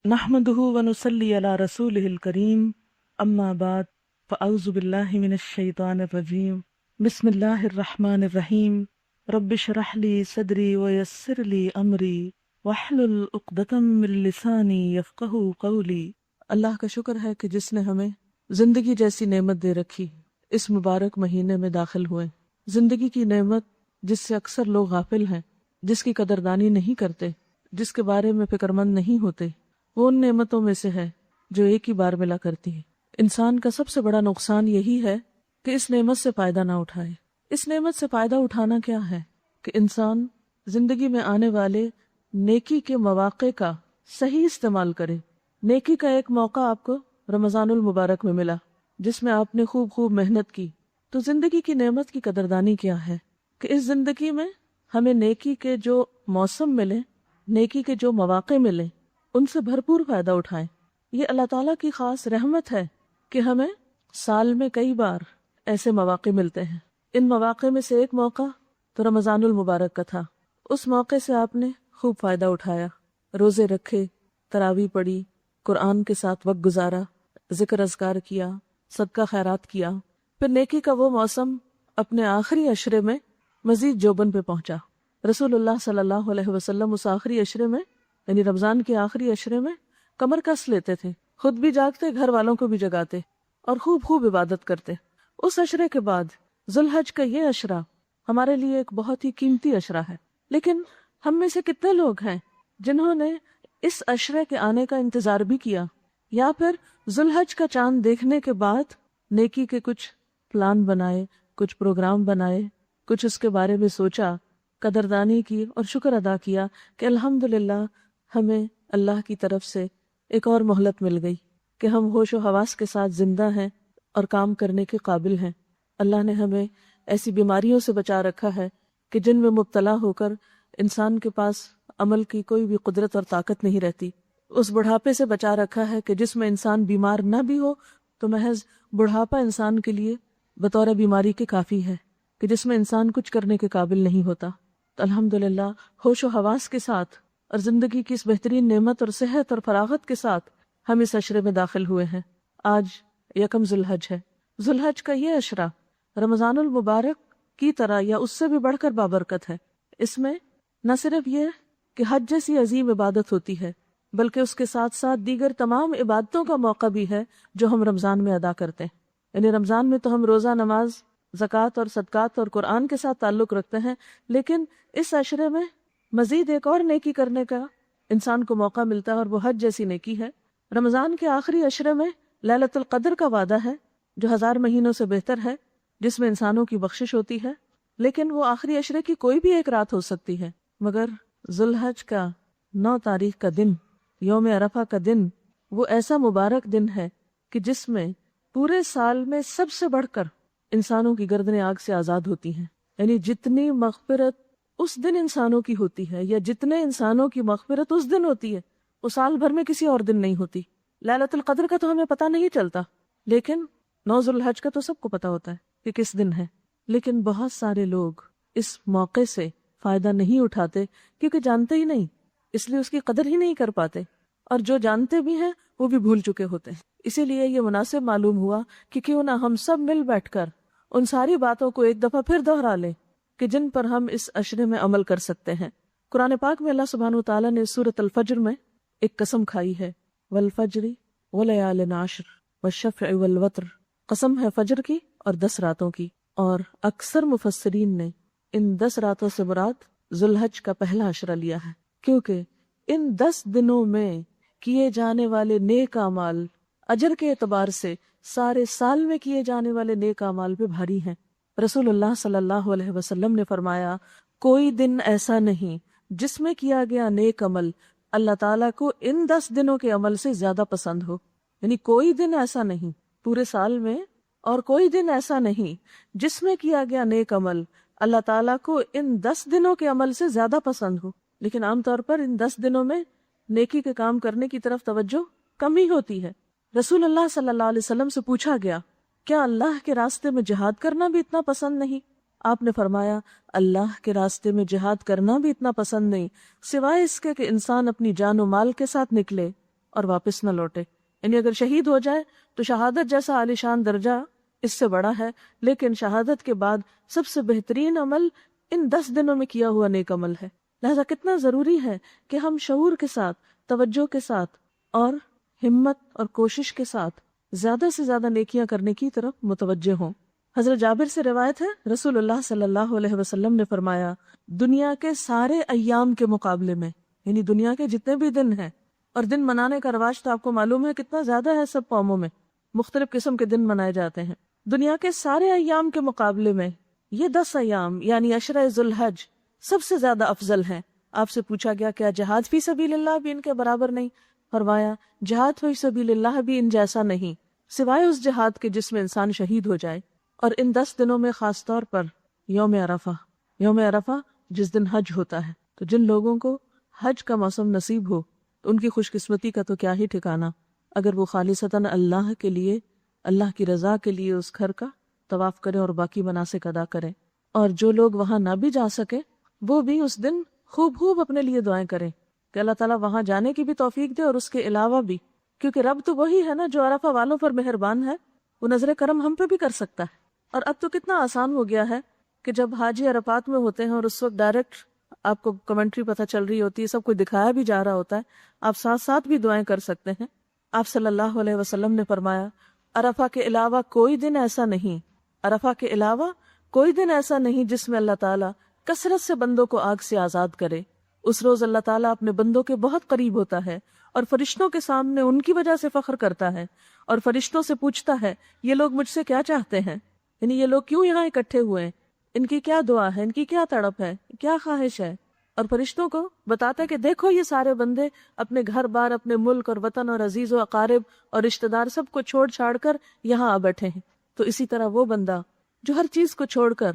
نحمده ونصلي على رسوله الكريم اما بعد فاعوذ بالله من الشيطان الرجيم بسم الله الرحمن الرحيم رب اشرح لي صدري ويسر لي امري واحلل عقدة من لساني يفقهوا قولي۔ اللہ کا شکر ہے کہ جس نے ہمیں زندگی جیسی نعمت دے رکھی، اس مبارک مہینے میں داخل ہوئے۔ زندگی کی نعمت جس سے اکثر لوگ غافل ہیں، جس کی قدردانی نہیں کرتے، جس کے بارے میں فکرمند نہیں ہوتے، وہ ان نعمتوں میں سے ہے جو ایک ہی بار ملا کرتی ہے۔ انسان کا سب سے بڑا نقصان یہی ہے کہ اس نعمت سے فائدہ نہ اٹھائے۔ اس نعمت سے فائدہ اٹھانا کیا ہے کہ انسان زندگی میں آنے والے نیکی کے مواقع کا صحیح استعمال کرے۔ نیکی کا ایک موقع آپ کو رمضان المبارک میں ملا، جس میں آپ نے خوب محنت کی، تو زندگی کی نعمت کی قدردانی کیا ہے کہ اس زندگی میں ہمیں نیکی کے جو موسم ملے، نیکی کے جو مواقع ملے، ان سے بھرپور فائدہ اٹھائیں۔ یہ اللہ تعالیٰ کی خاص رحمت ہے کہ ہمیں سال میں کئی بار ایسے مواقع ملتے ہیں۔ ان مواقع میں سے ایک موقع تو رمضان المبارک کا تھا۔ اس موقع سے آپ نے خوب فائدہ اٹھایا، روزے رکھے، تراویح پڑھی، قرآن کے ساتھ وقت گزارا، ذکر اذکار کیا، صدقہ خیرات کیا۔ پھر نیکی کا وہ موسم اپنے آخری عشرے میں مزید جوبن پہ پہنچا۔ رسول اللہ صلی اللہ علیہ وسلم اس آخری عشرے میں، یعنی رمضان کے آخری عشرے میں کمر کس لیتے تھے، خود بھی جاگتے، گھر والوں کو بھی جگاتے اور خوب عبادت کرتے۔ اس عشرے کے بعد ذوالحج کا یہ عشرہ ہمارے لیے ایک بہت ہی قیمتی عشرہ ہے، لیکن ہم میں سے کتنے لوگ ہیں جنہوں نے اس عشرے کے آنے کا انتظار بھی کیا، یا پھر ذوالحج کا چاند دیکھنے کے بعد نیکی کے کچھ پلان بنائے، کچھ پروگرام بنائے، کچھ اس کے بارے میں سوچا، قدردانی کی اور شکر ادا کیا کہ الحمدللہ ہمیں اللہ کی طرف سے ایک اور مہلت مل گئی کہ ہم ہوش و حواس کے ساتھ زندہ ہیں اور کام کرنے کے قابل ہیں۔ اللہ نے ہمیں ایسی بیماریوں سے بچا رکھا ہے کہ جن میں مبتلا ہو کر انسان کے پاس عمل کی کوئی بھی قدرت اور طاقت نہیں رہتی۔ اس بڑھاپے سے بچا رکھا ہے کہ جس میں انسان بیمار نہ بھی ہو تو محض بڑھاپا انسان کے لیے بطور بیماری کے کافی ہے، کہ جس میں انسان کچھ کرنے کے قابل نہیں ہوتا۔ تو الحمدللہ ہوش و حواس کے ساتھ اور زندگی کی اس بہترین نعمت اور صحت اور فراغت کے ساتھ ہم اس عشرے میں داخل ہوئے ہیں۔ آج یکم ذوالحج ہے۔ ذوالحج کا یہ عشرہ رمضان المبارک کی طرح یا اس سے بھی بڑھ کر بابرکت ہے۔ اس میں نہ صرف یہ کہ حج جیسی عظیم عبادت ہوتی ہے، بلکہ اس کے ساتھ ساتھ دیگر تمام عبادتوں کا موقع بھی ہے جو ہم رمضان میں ادا کرتے ہیں۔ یعنی رمضان میں تو ہم روزہ، نماز، زکوٰۃ اور صدقات اور قرآن کے ساتھ تعلق رکھتے ہیں، لیکن اس عشرے میں مزید ایک اور نیکی کرنے کا انسان کو موقع ملتا ہے، اور وہ حج جیسی نیکی ہے۔ رمضان کے آخری عشرے میں لیلۃ القدر کا وعدہ ہے جو 1000 مہینوں سے بہتر ہے، جس میں انسانوں کی بخشش ہوتی ہے، لیکن وہ آخری عشرے کی کوئی بھی ایک رات ہو سکتی ہے۔ مگر ذوالحج کا 9 تاریخ کا دن، یوم عرفہ کا دن، وہ ایسا مبارک دن ہے کہ جس میں پورے سال میں سب سے بڑھ کر انسانوں کی گردنیں آگ سے آزاد ہوتی ہیں۔ یعنی جتنی مغفرت اس دن انسانوں کی ہوتی ہے، یا جتنے انسانوں کی مغفرت اس دن ہوتی ہے، وہ سال بھر میں کسی اور دن نہیں ہوتی۔ لیلۃ القدر کا تو ہمیں پتہ نہیں چلتا، لیکن 9 ذوالحج کا تو سب کو پتہ ہوتا ہے کہ کس دن ہے۔ لیکن بہت سارے لوگ اس موقع سے فائدہ نہیں اٹھاتے کیونکہ جانتے ہی نہیں، اس لیے اس کی قدر ہی نہیں کر پاتے، اور جو جانتے بھی ہیں وہ بھی بھول چکے ہوتے ہیں۔ اسی لیے یہ مناسب معلوم ہوا کہ کیوں نہ ہم سب مل بیٹھ کر ان ساری باتوں کو ایک دفعہ پھر دہرا لیں کہ جن پر ہم اس عشرے میں عمل کر سکتے ہیں۔ قرآن پاک میں اللہ سبحانہ وتعالیٰ نے سورۃ الفجر میں ایک قسم کھائی ہے، والفجر وليال عشر والشفع والوتر، قسم ہے فجر کی اور 10 راتوں کی۔ اور اکثر مفسرین نے ان 10 راتوں سے مراد ذوالحج کا پہلا عشرہ لیا ہے، کیونکہ ان 10 دنوں میں کیے جانے والے نیک اعمال اجر کے اعتبار سے سارے سال میں کیے جانے والے نیک اعمال پہ بھاری ہیں۔ رسول اللہ صلی اللہ علیہ وسلم نے فرمایا، کوئی دن ایسا نہیں جس میں کیا گیا نیک عمل اللہ تعالیٰ کو ان 10 دنوں کے عمل سے زیادہ پسند ہو۔ یعنی کوئی دن ایسا نہیں پورے سال میں، اور کوئی دن ایسا نہیں جس میں کیا گیا نیک عمل اللہ تعالیٰ کو ان 10 دنوں کے عمل سے زیادہ پسند ہو۔ لیکن عام طور پر ان 10 دنوں میں نیکی کے کام کرنے کی طرف توجہ کم ہی ہوتی ہے۔ رسول اللہ صلی اللہ علیہ وسلم سے پوچھا گیا، کیا اللہ کے راستے میں جہاد کرنا بھی اتنا پسند نہیں؟ آپ نے فرمایا، اللہ کے راستے میں جہاد کرنا بھی اتنا پسند نہیں، سوائے اس کے کہ انسان اپنی جان و مال کے ساتھ نکلے اور واپس نہ لوٹے. یعنی اگر شہید ہو جائے تو شہادت جیسا عالیشان درجہ اس سے بڑا ہے، لیکن شہادت کے بعد سب سے بہترین عمل ان 10 دنوں میں کیا ہوا نیک عمل ہے. لہذا کتنا ضروری ہے کہ ہم شعور کے ساتھ، توجہ کے ساتھ اور ہمت اور کوشش کے ساتھ زیادہ سے زیادہ نیکیاں کرنے کی طرف متوجہ ہوں. حضرت جابر سے روایت ہے، رسول اللہ صلی اللہ علیہ وسلم نے فرمایا، دنیا کے سارے ایام کے مقابلے میں، یعنی دنیا کے جتنے بھی دن ہیں، اور دن منانے کا رواج تو آپ کو معلوم ہے کتنا زیادہ ہے، سب قوموں میں مختلف قسم کے دن منائے جاتے ہیں. دنیا کے سارے ایام کے مقابلے میں یہ 10 ایام یعنی عشرہ ذو الحج سب سے زیادہ افضل ہیں. آپ سے پوچھا گیا کیا جہاد فی سبیل اللہ بھی ان کے برابر نہیں؟ فرمایا جہاد فی سبیل اللہ بھی ان جیسا نہیں، سوائے اس جہاد کے جس میں انسان شہید ہو جائے. اور ان 10 دنوں میں خاص طور پر یوم عرفہ جس دن حج ہوتا ہے، تو جن لوگوں کو حج کا موسم نصیب ہو ان کی خوش قسمتی کا تو کیا ہی ٹھکانہ، اگر وہ خالصتاً اللہ کے لیے، اللہ کی رضا کے لیے اس گھر کا طواف کریں اور باقی مناسک ادا کریں. اور جو لوگ وہاں نہ بھی جا سکے وہ بھی اس دن خوب اپنے لیے دعائیں کریں کہ اللہ تعالیٰ وہاں جانے کی بھی توفیق دے، اور اس کے علاوہ بھی، کیونکہ رب تو وہی ہے نا جو عرفہ والوں پر مہربان ہے، وہ نظر کرم ہم پہ بھی کر سکتا ہے. اور اب تو کتنا آسان ہو گیا ہے کہ جب حاجی عرفات میں ہوتے ہیں اور اس وقت ڈائریکٹ آپ کو کمنٹری پتہ چل رہی ہوتی ہے، سب کچھ دکھایا بھی جا رہا ہوتا ہے، آپ ساتھ ساتھ بھی دعائیں کر سکتے ہیں. آپ صلی اللہ علیہ وسلم نے فرمایا عرفہ کے علاوہ کوئی دن ایسا نہیں، عرفہ کے علاوہ کوئی دن ایسا نہیں جس میں اللہ تعالیٰ کثرت سے بندوں کو آگ سے آزاد کرے. اس روز اللہ تعالیٰ اپنے بندوں کے بہت قریب ہوتا ہے اور فرشتوں کے سامنے ان کی وجہ سے فخر کرتا ہے، اور فرشتوں سے پوچھتا ہے یہ لوگ مجھ سے کیا چاہتے ہیں، یعنی یہ لوگ کیوں یہاں اکٹھے ہوئے ہیں، ان کی کیا دعا ہے، ان کی کیا تڑپ ہے، کیا خواہش ہے. اور فرشتوں کو بتاتا ہے کہ دیکھو یہ سارے بندے اپنے گھر بار، اپنے ملک اور وطن اور عزیز و اقارب اور رشتہ دار سب کو چھوڑ چھاڑ کر یہاں آ بیٹھے ہیں. تو اسی طرح وہ بندہ جو ہر چیز کو چھوڑ کر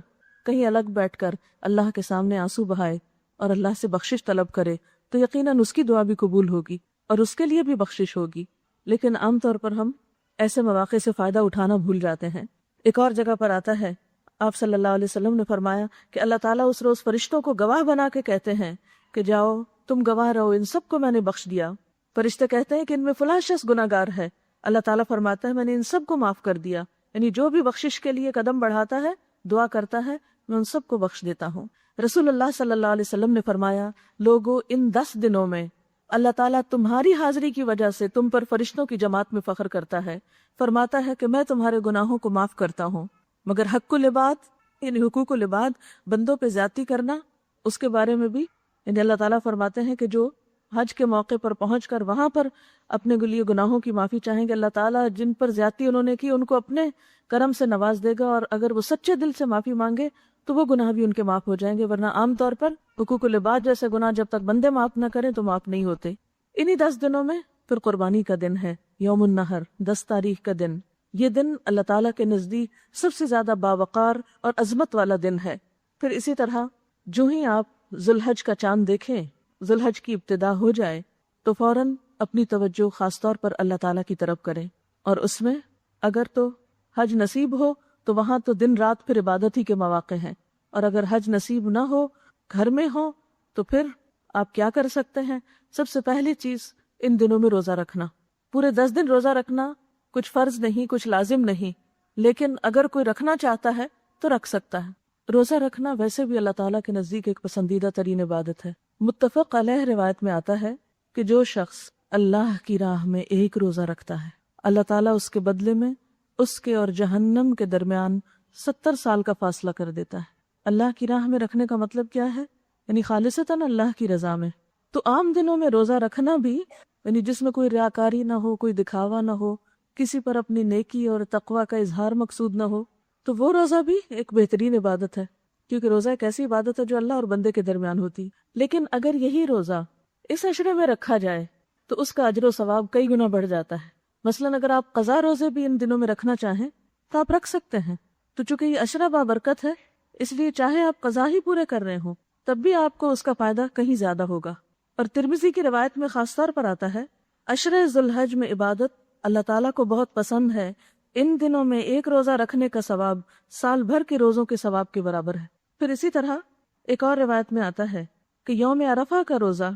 کہیں الگ بیٹھ کر اللہ کے سامنے آنسو بہائے اور اللہ سے بخشش طلب کرے، تو یقیناً اس کی دعا بھی قبول ہوگی اور اس کے لیے بھی بخشش ہوگی. لیکن عام طور پر ہم ایسے مواقع سے فائدہ اٹھانا بھول جاتے ہیں. ایک اور جگہ پر آتا ہے، آپ صلی اللہ علیہ وسلم نے فرمایا کہ اللہ تعالیٰ اس روز فرشتوں کو گواہ بنا کے کہتے ہیں کہ جاؤ تم گواہ رہو، ان سب کو میں نے بخش دیا. فرشتے کہتے ہیں کہ ان میں فلاں شخص گناہ گار ہے، اللہ تعالیٰ فرماتا ہے میں نے ان سب کو معاف کر دیا. یعنی جو بھی بخشش کے لیے قدم بڑھاتا ہے، دعا کرتا ہے، میں ان سب کو بخش دیتا ہوں. رسول اللہ صلی اللہ علیہ وسلم نے فرمایا لوگو ان 10 دنوں میں اللہ تعالیٰ تمہاری حاضری کی وجہ سے تم پر فرشتوں کی جماعت میں فخر کرتا ہے، فرماتا ہے کہ میں تمہارے گناہوں کو معاف کرتا ہوں. مگر حق العباد یعنی حقوق العباد، بندوں پہ زیادتی کرنا، اس کے بارے میں بھی یعنی اللہ تعالیٰ فرماتے ہیں کہ جو حج کے موقع پر پہنچ کر وہاں پر اپنے لیے گناہوں کی معافی چاہیں گے، اللہ تعالیٰ جن پر زیادتی انہوں نے کی ان کو اپنے کرم سے نواز دے گا، اور اگر وہ سچے دل سے معافی مانگے تو وہ گناہ بھی ان کے معاف ہو جائیں گے. ورنہ عام طور پر حقوق العباد جیسے گناہ جب تک بندے معاف نہ کریں تو معاف نہیں ہوتے. انہی 10 دنوں میں پھر قربانی کا دن ہے، یوم النحر، 10 تاریخ کا دن. یہ دن اللہ تعالیٰ کے نزدیک سب سے زیادہ باوقار اور عظمت والا دن ہے. پھر اسی طرح جو ہی آپ ذوالحج کا چاند دیکھیں، ذوالحج کی ابتدا ہو جائے تو فوراً اپنی توجہ خاص طور پر اللہ تعالیٰ کی طرف کریں. اور اس میں اگر تو حج نصیب ہو تو وہاں تو دن رات پھر عبادت ہی کے مواقع ہیں، اور اگر حج نصیب نہ ہو، گھر میں ہو، تو پھر آپ کیا کر سکتے ہیں؟ سب سے پہلی چیز ان دنوں میں روزہ رکھنا. پورے 10 دن روزہ رکھنا کچھ فرض نہیں، کچھ لازم نہیں، لیکن اگر کوئی رکھنا چاہتا ہے تو رکھ سکتا ہے. روزہ رکھنا ویسے بھی اللہ تعالیٰ کے نزدیک ایک پسندیدہ ترین عبادت ہے. متفق علیہ روایت میں آتا ہے کہ جو شخص اللہ کی راہ میں ایک روزہ رکھتا ہے، اللہ تعالیٰ اس کے بدلے میں اس کے اور جہنم کے درمیان 70 سال کا فاصلہ کر دیتا ہے. اللہ کی راہ میں رکھنے کا مطلب کیا ہے؟ یعنی خالصتاً اللہ کی رضا میں. تو عام دنوں میں روزہ رکھنا بھی، یعنی جس میں کوئی ریاکاری نہ ہو، کوئی دکھاوا نہ ہو، کسی پر اپنی نیکی اور تقوی کا اظہار مقصود نہ ہو، تو وہ روزہ بھی ایک بہترین عبادت ہے، کیونکہ روزہ ایک ایسی عبادت ہے جو اللہ اور بندے کے درمیان ہوتی. لیکن اگر یہی روزہ اس عشرے میں رکھا جائے تو اس کا اجر و ثواب کئی گنا بڑھ جاتا ہے. مثلاً اگر آپ قضا روزے بھی ان دنوں میں رکھنا چاہیں تو آپ رکھ سکتے ہیں. تو چونکہ یہ عشرہ بابرکت ہے، اس لیے چاہے آپ قضا ہی پورے کر رہے ہوں تب بھی آپ کو اس کا فائدہ کہیں زیادہ ہوگا. اور ترمذی کی روایت میں خاص طور پر آتا ہے عشرہ ذوالحج میں عبادت اللہ تعالیٰ کو بہت پسند ہے. ان دنوں میں ایک روزہ رکھنے کا ثواب سال بھر کے روزوں کے ثواب کے برابر ہے. پھر اسی طرح ایک اور روایت میں آتا ہے کہ یوم عرفہ کا روزہ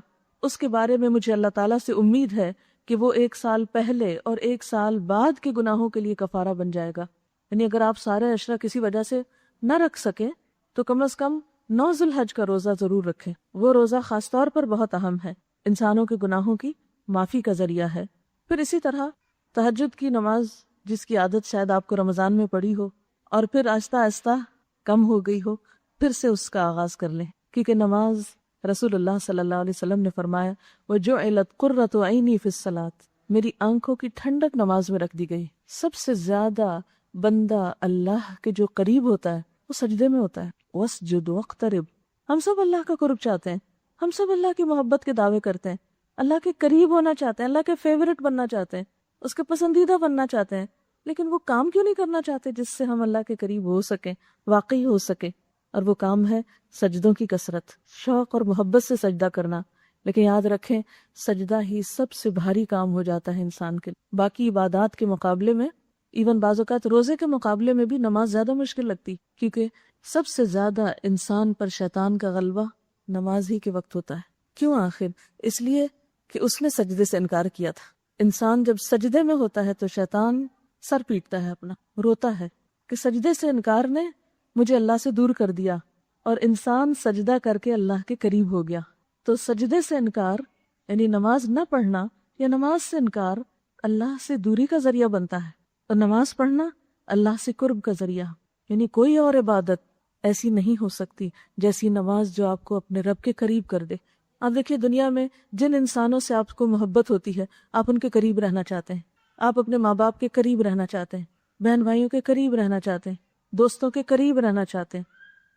اس کے بارے میں مجھے اللہ تعالیٰ سے امید ہے کہ وہ 1 سال پہلے اور 1 سال بعد کے گناہوں کے لیے کفارہ بن جائے گا. یعنی اگر آپ سارے عشرہ کسی وجہ سے نہ رکھ سکیں تو کم از کم 9 ذی الحج کا روزہ ضرور رکھیں. وہ روزہ خاص طور پر بہت اہم ہے، انسانوں کے گناہوں کی معافی کا ذریعہ ہے. پھر اسی طرح تہجد کی نماز جس کی عادت شاید آپ کو رمضان میں پڑی ہو اور پھر آہستہ آہستہ کم ہو گئی ہو، پھر سے اس کا آغاز کر لیں، کیونکہ نماز رسول اللہ صلی اللہ علیہ وسلم نے فرمایا وَجُعِلَتْ قُرَّةُ عَيْنِي فِي الصَّلَاةِ، میری آنکھوں کی ٹھنڈک نماز میں رکھ دی گئی. سب سے زیادہ بندہ اللہ کے جو قریب ہوتا ہے وہ سجدے میں ہوتا ہے. وَاسْجُدْ وَاقْتَرِبْ، ہم سب اللہ کا قرب چاہتے ہیں، ہم سب اللہ کی محبت کے دعوے کرتے ہیں، اللہ کے قریب ہونا چاہتے ہیں، اللہ کے فیورٹ بننا چاہتے ہیں، اس کے پسندیدہ بننا چاہتے ہیں، لیکن وہ کام کیوں نہیں کرنا چاہتے جس سے ہم اللہ کے قریب ہو سکیں، واقعی ہو سکے؟ اور وہ کام ہے سجدوں کی کثرت، شوق اور محبت سے سجدہ کرنا. لیکن یاد رکھیں سجدہ ہی سب سے بھاری کام ہو جاتا ہے انسان کے باقی عبادات کے مقابلے میں. ایون بعض اوقات روزے کے مقابلے میں بھی نماز زیادہ مشکل لگتی، کیونکہ سب سے زیادہ انسان پر شیطان کا غلبہ نماز ہی کے وقت ہوتا ہے. کیوں آخر؟ اس لیے کہ اس نے سجدے سے انکار کیا تھا. انسان جب سجدے میں ہوتا ہے تو شیطان سر پیٹتا ہے اپنا، روتا ہے کہ سجدے سے انکار نے مجھے اللہ سے دور کر دیا، اور انسان سجدہ کر کے اللہ کے قریب ہو گیا. تو سجدے سے انکار یعنی نماز نہ پڑھنا یا نماز سے انکار اللہ سے دوری کا ذریعہ بنتا ہے، اور نماز پڑھنا اللہ سے قرب کا ذریعہ. یعنی کوئی اور عبادت ایسی نہیں ہو سکتی جیسی نماز جو آپ کو اپنے رب کے قریب کر دے. آپ دیکھیے دنیا میں جن انسانوں سے آپ کو محبت ہوتی ہے آپ ان کے قریب رہنا چاہتے ہیں، آپ اپنے ماں باپ کے قریب رہنا چاہتے ہیں، بہن بھائیوں کے قریب رہنا چاہتے ہیں، دوستوں کے قریب رہنا چاہتے ہیں.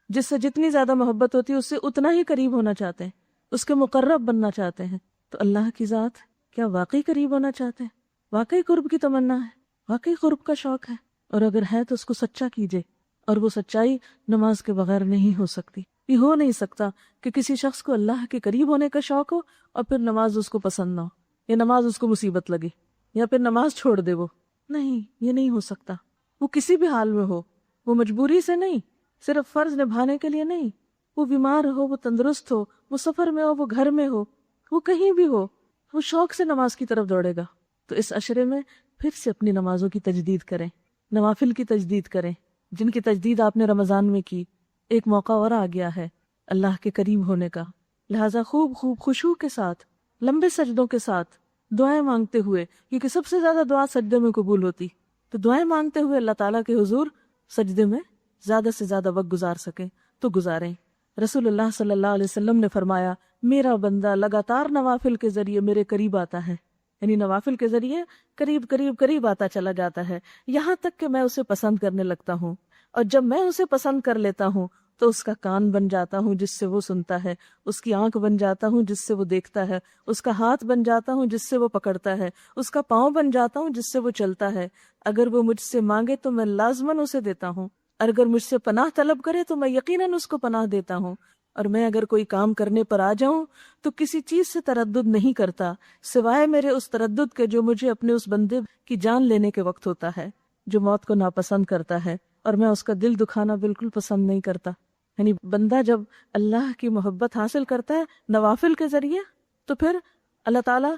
جس سے جتنی زیادہ محبت ہوتی ہے اس سے اتنا ہی قریب ہونا چاہتے ہیں، اس کے مقرب بننا چاہتے ہیں. تو اللہ کی ذات کیا واقعی قریب ہونا چاہتے ہیں؟ واقعی قرب کی تمنا ہے، واقعی قرب کا شوق ہے؟ اور اگر ہے تو اس کو سچا کیجئے. اور وہ سچائی نماز کے بغیر نہیں ہو سکتی. یہ ہو نہیں سکتا کہ کسی شخص کو اللہ کے قریب ہونے کا شوق ہو اور پھر نماز اس کو پسند نہ ہو، یا نماز اس کو مصیبت لگے، یا پھر نماز چھوڑ دے. وہ نہیں، یہ نہیں ہو سکتا. وہ کسی بھی حال میں ہو، وہ مجبوری سے نہیں، صرف فرض نبھانے کے لیے نہیں، وہ بیمار ہو، وہ تندرست ہو، وہ سفر میں ہو، وہ گھر میں ہو، وہ کہیں بھی ہو، وہ شوق سے نماز کی طرف دوڑے گا. تو اس عشرے میں پھر سے اپنی نمازوں کی تجدید کریں، نوافل کی تجدید کریں جن کی تجدید آپ نے رمضان میں کی. ایک موقع اور آ گیا ہے اللہ کے قریب ہونے کا، لہٰذا خوب خشوع کے ساتھ، لمبے سجدوں کے ساتھ دعائیں مانگتے ہوئے، کیونکہ سب سے زیادہ دعا سجدے میں قبول ہوتی، تو دعائیں مانگتے ہوئے اللہ تعالیٰ کے حضور سجدے میں زیادہ سے زیادہ وقت گزار سکیں تو گزاریں. رسول اللہ صلی اللہ علیہ وسلم نے فرمایا میرا بندہ لگاتار نوافل کے ذریعے میرے قریب آتا ہے، یعنی نوافل کے ذریعے قریب قریب قریب آتا چلا جاتا ہے، یہاں تک کہ میں اسے پسند کرنے لگتا ہوں. اور جب میں اسے پسند کر لیتا ہوں تو اس کا کان بن جاتا ہوں جس سے وہ سنتا ہے، اس کی آنکھ بن جاتا ہوں جس سے وہ دیکھتا ہے، اس کا ہاتھ بن جاتا ہوں جس سے وہ پکڑتا ہے، اس کا پاؤں بن جاتا ہوں جس سے وہ چلتا ہے. اگر وہ مجھ سے مانگے تو میں لازماً اسے دیتا ہوں، اور اگر مجھ سے پناہ طلب کرے تو میں یقیناً اس کو پناہ دیتا ہوں. اور میں اگر کوئی کام کرنے پر آ جاؤں تو کسی چیز سے تردد نہیں کرتا سوائے میرے اس تردد کے جو مجھے اپنے اس بندے کی جان لینے کے وقت ہوتا ہے جو موت کو ناپسند کرتا ہے، اور میں اس کا دل دکھانا بالکل پسند نہیں کرتا. یعنی بندہ جب اللہ کی محبت حاصل کرتا ہے نوافل کے ذریعے تو پھر اللہ تعالیٰ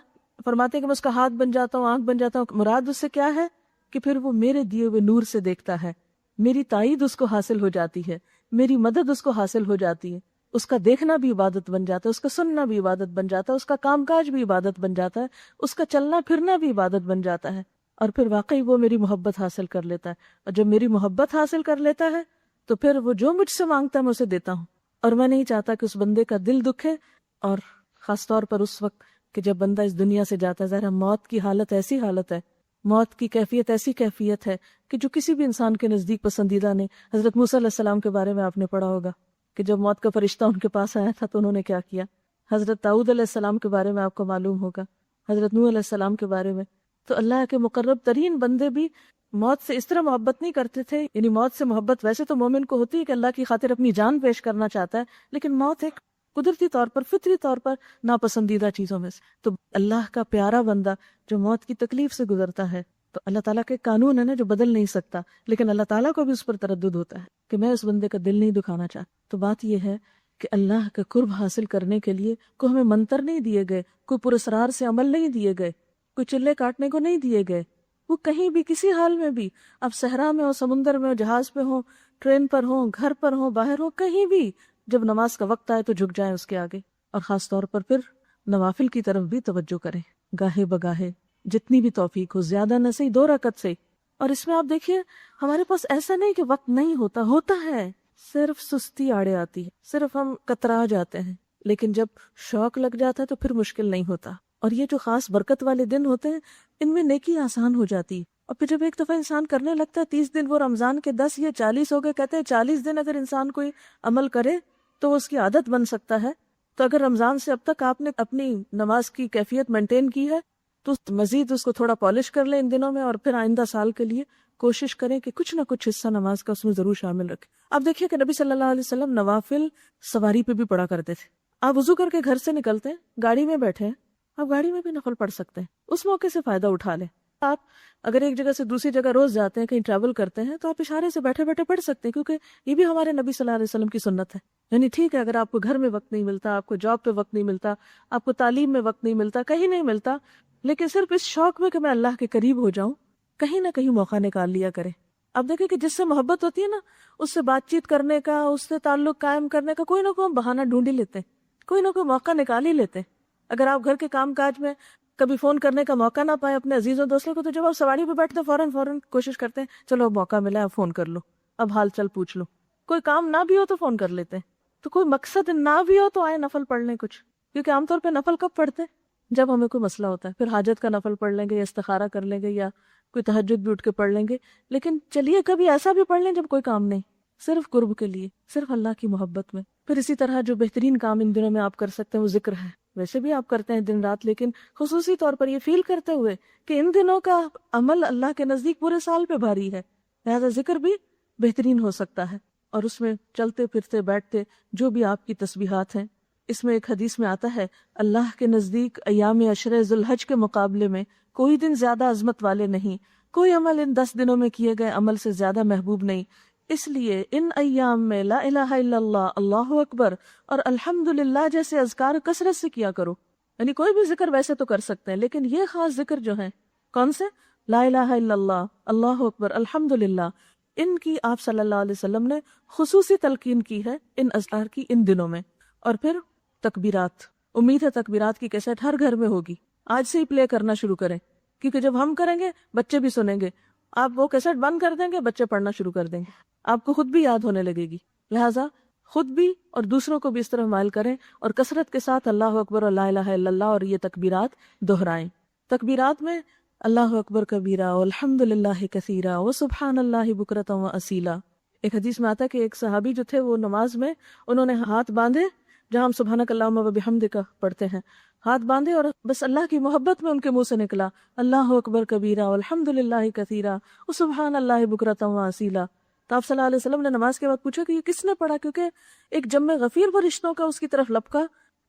فرماتے ہیں کہ میں اس کا ہاتھ بن جاتا ہوں، آنکھ بن جاتا ہوں. مراد اس سے کیا ہے کہ پھر وہ میرے دیے ہوئے نور سے دیکھتا ہے، میری تائید اس کو حاصل ہو جاتی ہے، میری مدد اس کو حاصل ہو جاتی ہے. اس کا دیکھنا بھی عبادت بن جاتا ہے، اس کا سننا بھی عبادت بن جاتا ہے، اس کا کام کاج بھی عبادت بن جاتا ہے، اس کا چلنا پھرنا بھی عبادت بن جاتا ہے. اور پھر واقعی وہ میری محبت حاصل کر لیتا ہے، اور جب میری محبت حاصل کر لیتا ہے تو پھر وہ جو مجھ سے مانگتا ہے میں اسے دیتا ہوں. اور میں نہیں چاہتا کہ اس بندے کا دل دکھے، اور خاص طور پر اس وقت کہ جب بندہ اس دنیا سے جاتا ہے. ظاہر موت کی حالت ایسی حالت ہے، موت کی کیفیت ایسی کیفیت ہے کہ جو کسی بھی انسان کے نزدیک پسندیدہ نہیں. حضرت موسیٰ علیہ السلام کے بارے میں آپ نے پڑھا ہوگا کہ جب موت کا فرشتہ ان کے پاس آیا تھا تو انہوں نے کیا کیا. حضرت داؤد علیہ السلام کے بارے میں آپ کو معلوم ہوگا، حضرت نوح علیہ السلام کے بارے میں. تو اللہ کے مقرب ترین بندے بھی موت سے اس طرح محبت نہیں کرتے تھے. یعنی موت سے محبت ویسے تو مومن کو ہوتی ہے کہ اللہ کی خاطر اپنی جان پیش کرنا چاہتا ہے، لیکن موت ایک قدرتی طور پر فطری طور پر ناپسندیدہ چیزوں میں سے. تو اللہ کا پیارا بندہ جو موت کی تکلیف سے گزرتا ہے تو اللہ تعالیٰ کے قانون ہے نا جو بدل نہیں سکتا، لیکن اللہ تعالیٰ کو بھی اس پر تردد ہوتا ہے کہ میں اس بندے کا دل نہیں دکھانا چاہتا. تو بات یہ ہے کہ اللہ کا قرب حاصل کرنے کے لیے کوئی ہمیں منتر نہیں دیے گئے، کوئی پراسرار سے عمل نہیں دیے گئے، کوئی چلے کاٹنے کو نہیں دیے گئے. وہ کہیں بھی کسی حال میں بھی، اب صحرا میں ہو، سمندر میں ہو، جہاز پہ ہو، ٹرین پر ہو، گھر پر ہو، باہر ہو، کہیں بھی جب نماز کا وقت آئے تو جھک جائیں اس کے آگے. اور خاص طور پر پھر نوافل کی طرف بھی توجہ کریں، گاہے بگاہے جتنی بھی توفیق ہو، زیادہ نہ صحیح 2 رکعت سے. اور اس میں آپ دیکھیے ہمارے پاس ایسا نہیں کہ وقت نہیں ہوتا، ہوتا ہے، صرف سستی آڑے آتی ہے، صرف ہم کترا جاتے ہیں. لیکن جب شوق لگ جاتا ہے تو پھر مشکل نہیں ہوتا. اور یہ جو خاص برکت والے دن ہوتے ہیں ان میں نیکی آسان ہو جاتی ہے. اور پھر جب ایک دفعہ انسان کرنے لگتا ہے 30 دن، وہ رمضان کے 10 یا 40 ہو گئے، کہتے ہیں 40 دن اگر انسان کوئی عمل کرے تو اس کی عادت بن سکتا ہے. تو اگر رمضان سے اب تک آپ نے اپنی نماز کی کیفیت مینٹین کی ہے تو مزید اس کو تھوڑا پالش کر لیں ان دنوں میں، اور پھر آئندہ سال کے لیے کوشش کریں کہ کچھ نہ کچھ حصہ نماز کا اس میں ضرور شامل رکھیں. آپ دیکھیے کہ نبی صلی اللہ علیہ وسلم نوافل سواری پہ بھی پڑھا کرتے تھے. آپ وضو کر کے گھر سے نکلتے ہیں، گاڑی میں بیٹھے ہیں، آپ گاڑی میں بھی نفل پڑھ سکتے ہیں، اس موقع سے فائدہ اٹھا لیں. آپ اگر ایک جگہ سے دوسری جگہ روز جاتے ہیں، کہیں ٹریول کرتے ہیں، تو آپ اشارے سے بیٹھے بیٹھے پڑھ سکتے ہیں، کیونکہ یہ بھی ہمارے نبی صلی اللہ علیہ وسلم کی سنت ہے. یعنی ٹھیک ہے اگر آپ کو گھر میں وقت نہیں ملتا، آپ کو جاب پہ وقت نہیں ملتا، آپ کو تعلیم میں وقت نہیں ملتا، کہیں نہیں ملتا، لیکن صرف اس شوق میں کہ میں اللہ کے قریب ہو جاؤں، کہیں نہ کہیں موقع نکال لیا کرے. اب دیکھیں کہ جس سے محبت ہوتی ہے نا، اس سے بات چیت کرنے کا، اس سے تعلق قائم کرنے کا کوئی نہ کوئی بہانہ ڈھونڈ ہی لیتے ہیں، کوئی نہ کوئی موقع نکال ہی لیتے ہیں. اگر آپ گھر کے کام کاج میں کبھی فون کرنے کا موقع نہ پائے اپنے عزیزوں دوستوں کو، تو جب آپ سواری پہ بیٹھتے فوراً کوشش کرتے ہیں چلو اب موقع ملا، اب فون کر لو، اب حال چل پوچھ لو. کوئی کام نہ بھی ہو تو فون کر لیتے ہیں. تو کوئی مقصد نہ بھی ہو تو آئے نفل پڑھ لیں کچھ، کیونکہ عام طور پہ نفل کب پڑھتے ہیں؟ جب ہمیں کوئی مسئلہ ہوتا ہے، پھر حاجت کا نفل پڑھ لیں گے یا استخارہ کر لیں گے یا کوئی تہجد بھی اٹھ کے پڑھ لیں گے. لیکن چلیے کبھی ایسا بھی پڑھ لیں جب کوئی کام نہیں، صرف قرب کے لیے، صرف اللہ کی محبت میں. پھر اسی طرح جو بہترین کام ان دنوں میں آپ کر سکتے ہیں وہ ذکر ہے. ویسے بھی آپ کرتے ہیں دن رات، لیکن خصوصی طور پر یہ فیل کرتے ہوئے کہ ان دنوں کا عمل اللہ کے نزدیک پورے سال پہ بھاری ہے، لہذا ذکر بھی بہترین ہو سکتا ہے. اور اس میں چلتے پھرتے بیٹھتے جو بھی آپ کی تسبیحات ہیں، اس میں ایک حدیث میں آتا ہے اللہ کے نزدیک ایام عشرہ ذی الحج کے مقابلے میں کوئی دن زیادہ عظمت والے نہیں، کوئی عمل ان 10 دنوں میں کیے گئے عمل سے زیادہ محبوب نہیں. اس لیے ان ایام میں لا الہ الا اللہ، اللہ اکبر اور الحمدللہ جیسے اذکار کثرت سے کیا کرو. یعنی کوئی بھی ذکر ویسے تو کر سکتے ہیں، لیکن یہ خاص ذکر جو ہیں کون سے؟ لا الہ الا اللہ، اللہ اکبر، الحمدللہ، ان کی آپ صلی اللہ علیہ وسلم نے خصوصی تلقین کی ہے ان اذکار کی ان دنوں میں. اور پھر تکبیرات، امید ہے تکبیرات کی کیسٹ ہر گھر میں ہوگی، آج سے ہی پلے کرنا شروع کریں، کیونکہ جب ہم کریں گے بچے بھی سنیں گے. آپ وہ کیسٹ بند کر دیں گے، بچے پڑھنا شروع کر دیں گے، آپ کو خود بھی یاد ہونے لگے گی. لہٰذا خود بھی اور دوسروں کو بھی اس طرح مائل کریں اور کثرت کے ساتھ اللہ اکبر اور لا الہ الا اللہ اور یہ تکبیرات دہرائیں. تکبیرات میں اللہ اکبر کبیرہ والحمد للہ کثیرہ وسبحان اللہ بکرۃ واصیلا. ایک حدیث میں آتا ہے کہ ایک صحابی جو تھے وہ نماز میں انہوں نے ہاتھ باندھے، جہاں ہم سبحانک اللہم وبحمدک پڑھتے ہیں، ہاتھ باندھے اور بس اللہ کی محبت میں ان کے منہ سے نکلا اللہ اکبر کبیرہ والحمد للہ کثیرہ وسبحان اللہ بکرۃ واصیلا. تو آپ صلی اللہ علیہ وسلم نے نماز کے بعد پوچھا کہ یہ کس نے پڑھا، کیونکہ ایک جم غفیر فرشتوں کا اس کی طرف لپکا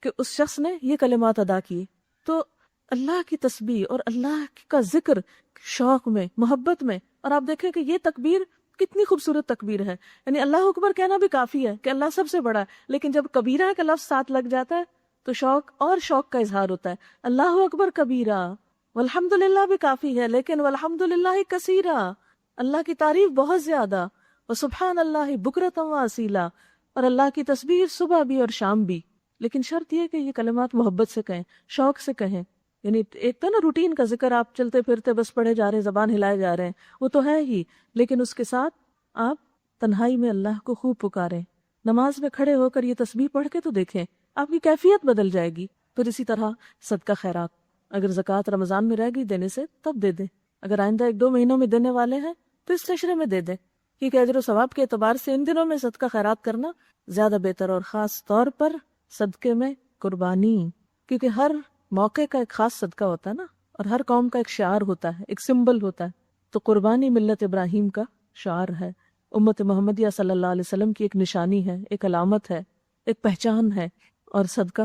کہ اس شخص نے یہ کلمات ادا کیے. تو اللہ کی تسبیح اور اللہ کا ذکر شوق میں، محبت میں. اور آپ دیکھیں کہ یہ تکبیر کتنی خوبصورت تکبیر ہے. یعنی اللہ اکبر کہنا بھی کافی ہے کہ اللہ سب سے بڑا ہے، لیکن جب کبیرہ کا لفظ ساتھ لگ جاتا ہے تو شوق اور شوق کا اظہار ہوتا ہے. اللہ اکبر کبیرہ، والحمدللہ بھی کافی ہے، لیکن والحمدللہ کثیرہ، اللہ کی تعریف بہت زیادہ، وسبحان اللہ بکرۃ واصیلا، اور اللہ کی تسبیح صبح بھی اور شام بھی. لیکن شرط یہ کہ یہ کلمات محبت سے کہیں، شوق سے کہیں. یعنی ایک تو نا روٹین کا ذکر آپ چلتے پھرتے بس پڑھے جا رہے ہیں، زبان ہلائے جا رہے ہیں، وہ تو ہے ہی، لیکن اس کے ساتھ آپ تنہائی میں اللہ کو خوب پکاریں. نماز میں کھڑے ہو کر یہ تسبیح پڑھ کے تو دیکھیں، آپ کی کیفیت بدل جائے گی. پھر اسی طرح صدقہ خیرات، اگر زکوٰۃ رمضان میں رہ گئی دینے سے تب دے دیں، اگر آئندہ 1-2 مہینوں میں دینے والے ہیں تو اس عشرے میں دے دیں، کیونکہ اجر و ثواب کے اعتبار سے ان دنوں میں صدقہ خیرات کرنا زیادہ بہتر. اور خاص طور پر صدقے میں قربانی، کیونکہ ہر موقع کا ایک خاص صدقہ ہوتا ہے نا، اور ہر قوم کا ایک شعار ہوتا ہے، ایک سمبل ہوتا ہے. تو قربانی ملت ابراہیم کا شعار ہے، امت محمدیہ صلی اللہ علیہ وسلم کی ایک نشانی ہے، ایک علامت ہے، ایک پہچان ہے. اور صدقہ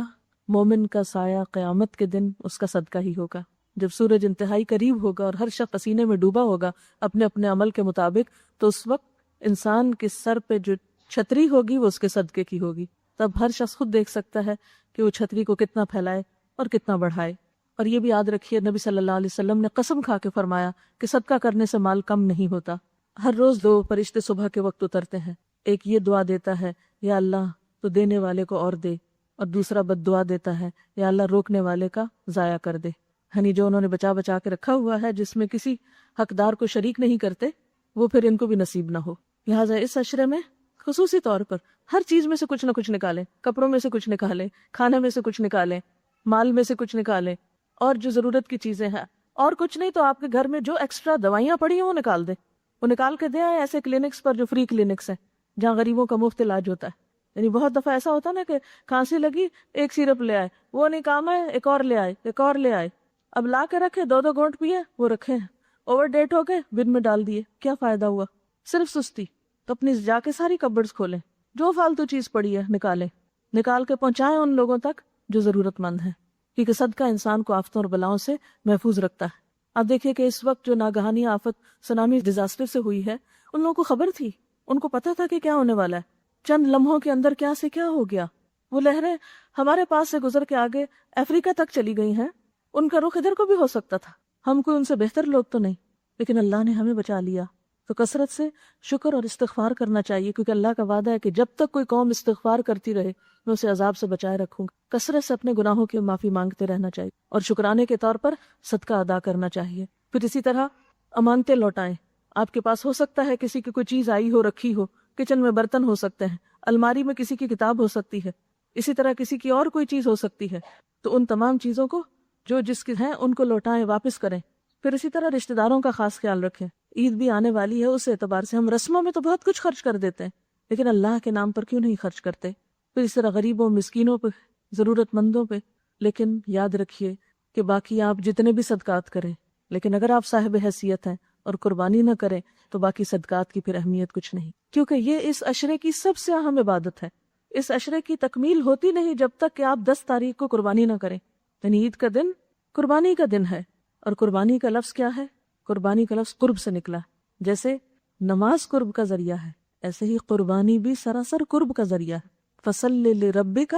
مومن کا سایہ قیامت کے دن اس کا صدقہ ہی ہوگا، جب سورج انتہائی قریب ہوگا اور ہر شخص پسینے میں ڈوبا ہوگا اپنے اپنے عمل کے مطابق، تو اس وقت انسان کے سر پہ جو چھتری ہوگی وہ اس کے صدقے کی ہوگی. تب ہر شخص خود دیکھ سکتا ہے کہ وہ چھتری کو کتنا پھیلائے اور کتنا بڑھائے۔ اور یہ بھی یاد رکھیے، نبی صلی اللہ علیہ وسلم نے قسم کھا کے فرمایا کہ صدقہ کرنے سے مال کم نہیں ہوتا۔ ہر روز 2 فرشتے صبح کے وقت اترتے ہیں، ایک یہ دعا دیتا ہے یا اللہ تو دینے والے کو اور دے، اور دوسرا بد دعا دیتا ہے یا اللہ روکنے والے کا ضائع کر دے۔ یعنی جو انہوں نے بچا بچا کے رکھا ہوا ہے، جس میں کسی حقدار کو شریک نہیں کرتے، وہ پھر ان کو بھی نصیب نہ ہو۔ لہٰذا اس عشرے میں خصوصی طور پر ہر چیز میں سے کچھ نہ کچھ نکالیں، کپڑوں میں سے کچھ نکالیں، کھانے میں سے کچھ نکالیں، مال میں سے کچھ نکالیں، اور جو ضرورت کی چیزیں ہیں، اور کچھ نہیں تو آپ کے گھر میں جو ایکسٹرا دوائیاں پڑی ہیں وہ نکال دیں، وہ نکال کے دیں ایسے کلینکس پر جو فری کلینکس ہیں، جہاں غریبوں کا مفت علاج ہوتا ہے۔ یعنی بہت دفعہ ایسا ہوتا ہے نا کہ کھانسی لگی، ایک سیرپ لے آئے، وہ نہیں کام ہے، ایک اور لے آئے، ایک اور لے آئے، اب لا کے رکھے، 2 گھونٹ پیے، وہ رکھے ہیں، اوور ڈیٹ ہو گئے، بن میں ڈال دیے، کیا فائدہ ہوا؟ صرف سستی۔ تو اپنی جا کے ساری کبرز کھولیں، جو فالتو چیز پڑی ہے نکالیں، نکال کے پہنچائیں ان لوگوں تک جو ضرورت مند ہیں، کیونکہ صدقہ انسان کو آفتوں اور بلاؤں سے محفوظ رکھتا ہے۔ آپ دیکھیے کہ اس وقت جو ناگہانی آفت سونامی ڈیزاسٹر سے ہوئی ہے، ان لوگوں کو خبر تھی، ان کو پتا تھا کہ کیا ہونے والا ہے، چند لمحوں کے اندر کیا سے کیا ہو گیا۔ وہ لہریں ہمارے پاس سے گزر کے آگے افریقہ تک چلی گئی ہیں، ان کا رخ ادھر کو بھی ہو سکتا تھا، ہم کوئی ان سے بہتر لوگ تو نہیں، لیکن اللہ نے ہمیں بچا لیا۔ تو کثرت سے شکر اور استغفار کرنا چاہیے، کیونکہ اللہ کا وعدہ ہے کہ جب تک کوئی قوم استغفار کرتی رہے میں اسے عذاب سے بچائے رکھوں گا۔ کثرت سے اپنے گناہوں کی معافی مانگتے رہنا چاہیے، اور شکرانے کے طور پر صدقہ ادا کرنا چاہیے۔ پھر اسی طرح امانتیں لوٹائیں۔ آپ کے پاس ہو سکتا ہے کسی کی کوئی چیز آئی ہو، رکھی ہو، کچن میں برتن ہو سکتے ہیں، الماری میں کسی کی کتاب ہو سکتی ہے، اسی طرح کسی کی اور کوئی چیز ہو سکتی ہے، تو ان تمام چیزوں کو جو جس کی ہیں ان کو لوٹائیں، واپس کریں۔ پھر اسی طرح رشتہ داروں کا خاص خیال رکھیں۔ عید بھی آنے والی ہے، اس اعتبار سے ہم رسموں میں تو بہت کچھ خرچ کر دیتے ہیں، لیکن اللہ کے نام پر کیوں نہیں خرچ کرتے؟ پھر اس طرح غریبوں، مسکینوں پہ، ضرورت مندوں پہ۔ لیکن یاد رکھیے کہ باقی آپ جتنے بھی صدقات کریں، لیکن اگر آپ صاحب حیثیت ہیں اور قربانی نہ کریں تو باقی صدقات کی پھر اہمیت کچھ نہیں، کیونکہ یہ اس عشرے کی سب سے اہم عبادت ہے۔ اس عشرے کی تکمیل ہوتی نہیں جب تک کہ آپ 10 تاریخ کو قربانی نہ کریں۔ یعنی عید کا دن قربانی کا دن ہے، اور قربانی کا لفظ کیا ہے؟ قربانی کا لفظ قرب سے نکلا۔ جیسے نماز قرب کا ذریعہ ہے، ایسے ہی قربانی بھی سراسر قرب کا ذریعہ ہے۔ فَصَلِّ لِرَبِّكَ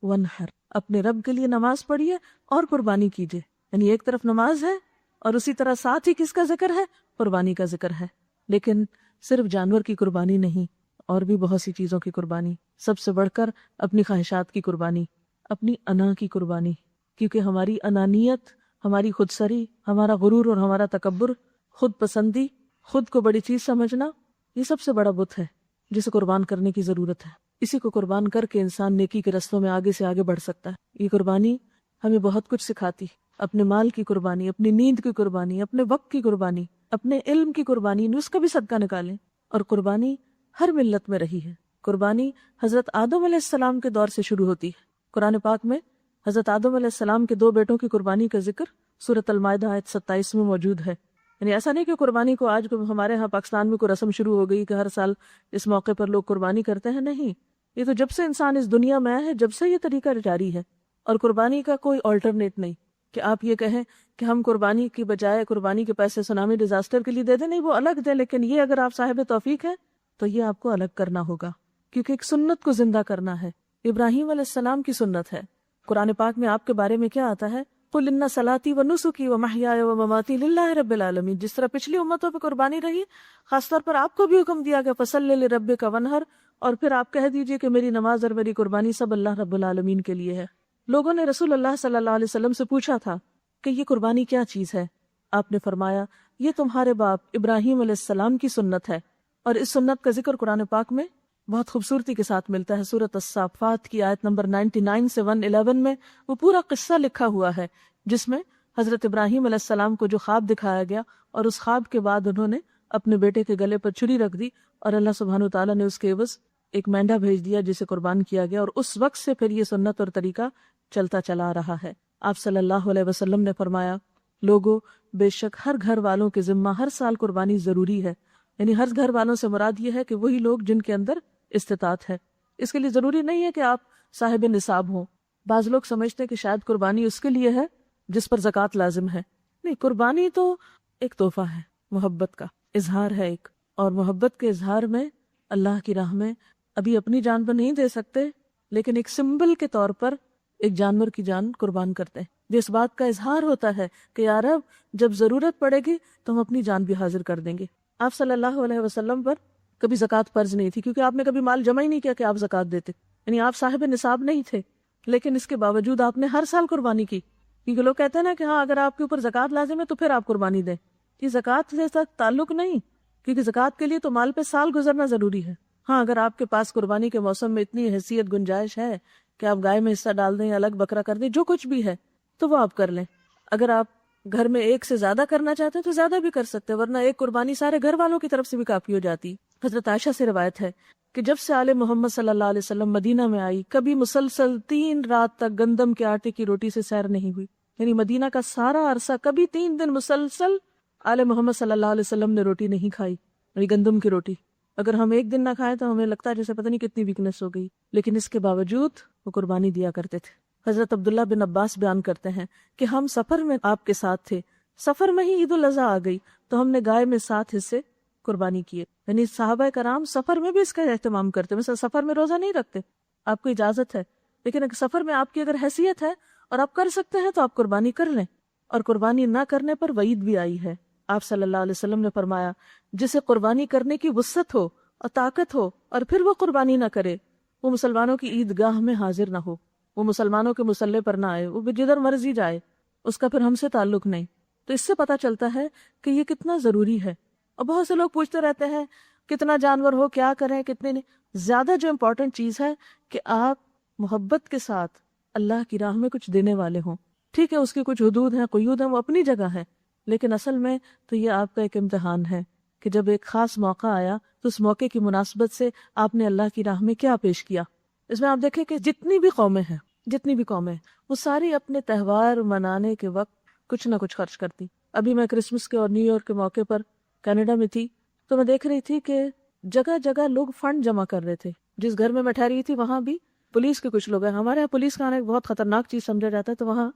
وَانْحَرْ، اپنے رب کے لیے نماز پڑھیے اور قربانی کیجیے۔ یعنی ایک طرف نماز ہے اور اسی طرح ساتھ ہی کس کا ذکر ہے؟ قربانی کا ذکر ہے۔ لیکن صرف جانور کی قربانی نہیں، اور بھی بہت سی چیزوں کی قربانی، سب سے بڑھ کر اپنی خواہشات کی قربانی، اپنی انا کی قربانی، کیونکہ ہماری انانیت، ہماری خودسری، ہمارا غرور اور ہمارا تکبر، خود پسندی، خود کو بڑی چیز سمجھنا، یہ سب سے بڑا بت ہے جسے قربان کرنے کی ضرورت ہے۔ اسی کو قربان کر کے انسان نیکی کے رستوں میں آگے سے آگے بڑھ سکتا ہے۔ یہ قربانی ہمیں بہت کچھ سکھاتی، اپنے مال کی قربانی، اپنی نیند کی قربانی، اپنے وقت کی قربانی، اپنے علم کی قربانی، اس کا بھی صدقہ نکالیں۔ اور قربانی ہر ملت میں رہی ہے۔ قربانی حضرت آدم علیہ السلام کے دور سے شروع ہوتی ہے۔ قرآن پاک میں حضرت آدم علیہ السلام کے 2 بیٹوں کی قربانی کا ذکر سورۃ المائدہ آیت 27 میں موجود ہے۔ یعنی ایسا نہیں کہ قربانی کو آج ہمارے ہاں پاکستان میں کوئی رسم شروع ہو گئی کہ ہر سال اس موقع پر لوگ قربانی کرتے ہیں، نہیں، یہ تو جب سے انسان اس دنیا میں آیا ہے جب سے یہ طریقہ جاری ہے۔ اور قربانی کا کوئی آلٹرنیٹ نہیں کہ آپ یہ کہیں کہ ہم قربانی کی بجائے قربانی کے پیسے سونامی ڈیزاسٹر کے لیے دے دیں، نہیں، وہ الگ دیں، لیکن یہ اگر آپ صاحب توفیق ہیں تو یہ آپ کو الگ کرنا ہوگا، کیونکہ ایک سنت کو زندہ کرنا ہے۔ ابراہیم علیہ السلام کی سنت ہے۔ قرآن پاک میں آپ کے بارے میں کیا آتا ہے؟ قُلْ إِنَّ صَلَاتِي وَنُسُكِي وَمَحْيَايَ وَمَمَاتِي لِلَّهِ رَبِّ الْعَالَمِينَ۔ جس طرح پچھلی امتوں پہ قربانی رہی، خاص طور پر آپ کو بھی حکم دیا گیا فَصَلِّ لِرَبِّكَ وَانْحَرْ، اور پھر آپ کہہ دیجئے کہ میری نماز اور میری قربانی سب اللہ رب العالمین کے لیے ہے۔ لوگوں نے رسول اللہ صلی اللہ علیہ وسلم سے پوچھا تھا کہ یہ قربانی کیا چیز ہے؟ آپ نے فرمایا یہ تمہارے باپ ابراہیم علیہ السلام کی سنت ہے۔ اور اس سنت کا ذکر قرآن پاک میں بہت خوبصورتی کے ساتھ ملتا ہے۔ سورۃ الصافات کی آیت نمبر 99 سے 111 میں وہ پورا قصہ لکھا ہوا ہے، جس میں حضرت ابراہیم علیہ السلام کو جو خواب دکھایا گیا، اور اس خواب کے بعد انہوں نے اپنے بیٹے کے گلے پر چھری رکھ دی، اور اللہ سبحانہ وتعالیٰ نے اس کے عوض ایک مینڈا بھیج دیا جسے قربان کیا گیا، اور اس وقت سے پھر یہ سنت اور طریقہ چلتا چلا آ رہا ہے۔ آپ صلی اللہ علیہ وسلم نے فرمایا، لوگوں، بے شک ہر گھر والوں کے ذمہ ہر سال قربانی ضروری ہے۔ یعنی ہر گھر والوں سے مراد یہ ہے کہ وہی لوگ جن کے اندر استطاعت ہے۔ اس کے لیے ضروری نہیں ہے کہ آپ صاحب نصاب ہوں۔ بعض لوگ سمجھتے ہیں کہ شاید قربانی اس کے لیے ہے جس پر زکوٰۃ لازم ہے۔ نہیں، قربانی تو ایک تحفہ ہے، محبت کا اظہار ہے ایک، اور محبت کے اظہار میں اللہ کی راہ میں ابھی اپنی جان پر نہیں دے سکتے، لیکن ایک سمبل کے طور پر ایک جانور کی جان قربان کرتے ہیں، جو اس بات کا اظہار ہوتا ہے کہ یا رب جب ضرورت پڑے گی تو ہم اپنی جان بھی حاضر کر دیں گے۔ آپ صلی اللہ علیہ وسلم پر کبھی زکوٰۃ فرض نہیں تھی، کیونکہ آپ نے کبھی مال جمع ہی نہیں کیا کہ آپ زکوٰۃ دیتے، یعنی آپ صاحب نصاب نہیں تھے، لیکن اس کے باوجود آپ نے ہر سال قربانی کی، کیونکہ لوگ کہتے ہیں نا کہ ہاں اگر آپ کے اوپر زکوٰۃ لازم ہے تو پھر آپ قربانی دیں۔ یہ زکوٰۃ سے تک تعلق نہیں، کیونکہ زکوٰۃ کے لیے تو مال پہ سال گزرنا ضروری ہے۔ ہاں اگر آپ کے پاس قربانی کے موسم میں اتنی حیثیت گنجائش ہے کہ آپ گائے میں حصہ ڈال دیں یا الگ بکرا کر دیں، جو کچھ بھی ہے تو وہ آپ کر لیں۔ اگر آپ گھر میں ایک سے زیادہ کرنا چاہتے ہیں تو زیادہ بھی کر سکتے ہیں، ورنہ ایک قربانی سارے گھر والوں کی طرف سے بھی کافی ہو جاتی۔ حضرت عائشہ سے روایت ہے کہ جب سے آل محمد صلی اللہ علیہ وسلم مدینہ میں آئی، کبھی مسلسل 3 رات تک گندم کے آٹے کی روٹی سے سیر نہیں ہوئی، یعنی مدینہ کا سارا عرصہ کبھی 3 دن مسلسل آل محمد صلی اللہ علیہ وسلم نے روٹی نہیں کھائی، یعنی گندم کی روٹی۔ اگر ہم ایک دن نہ کھائیں تو ہمیں لگتا ہے جیسے پتہ نہیں کتنی ویکنس ہو گئی، لیکن اس کے باوجود وہ قربانی دیا کرتے تھے۔ حضرت عبداللہ بن عباس بیان کرتے ہیں کہ ہم سفر میں آپ کے ساتھ تھے، سفر میں ہی عید الاضحیٰ آ گئی تو ہم نے گائے میں 7 حصے قربانی کیے، یعنی صحابہ کرام سفر میں بھی اس کا اہتمام کرتے، مثلا سفر میں روزہ نہیں رکھتے، آپ کو اجازت ہے، لیکن اگر سفر میں آپ کی اگر حیثیت ہے اور آپ کر سکتے ہیں تو آپ قربانی کر لیں، اور قربانی نہ کرنے پر وعید بھی آئی ہے۔ آپ صلی اللہ علیہ وسلم نے فرمایا جسے قربانی کرنے کی وسعت ہو اور طاقت ہو اور پھر وہ قربانی نہ کرے، وہ مسلمانوں کی عیدگاہ میں حاضر نہ ہو، وہ مسلمانوں کے مصلی پر نہ آئے، وہ جدھر مرضی جائے، اس کا پھر ہم سے تعلق نہیں۔ تو اس سے پتہ چلتا ہے کہ یہ کتنا ضروری ہے۔ اور بہت سے لوگ پوچھتے رہتے ہیں کتنا جانور ہو، کیا کریں، کتنے نہیں۔ زیادہ جو امپورٹنٹ چیز ہے کہ آپ محبت کے ساتھ اللہ کی راہ میں کچھ دینے والے ہوں۔ ٹھیک ہے اس کی کچھ حدود ہیں، قیود ہیں، وہ اپنی جگہ ہے، لیکن اصل میں تو یہ آپ کا ایک امتحان ہے کہ جب ایک خاص موقع آیا تو اس موقع کی مناسبت سے آپ نے اللہ کی راہ میں کیا پیش کیا۔ اس میں آپ دیکھیں کہ جتنی بھی قومیں وہ ساری اپنے تہوار منانے کے وقت کچھ نہ کچھ خرچ کرتی۔ ابھی میں کرسمس کے اور نیو ایئر کے موقع پر کینیڈا میں تھی تو میں دیکھ رہی تھی کہ جگہ جگہ لوگ فنڈ جمع کر رہے تھے۔ جس گھر میں ٹھہری ہوئی تھی وہاں بھی پولیس کے کچھ لوگ ہیں، ہمارے یہاں پولیس کا آنا ایک بہت خطرناک چیز سمجھا جاتا ہے، تو وہاں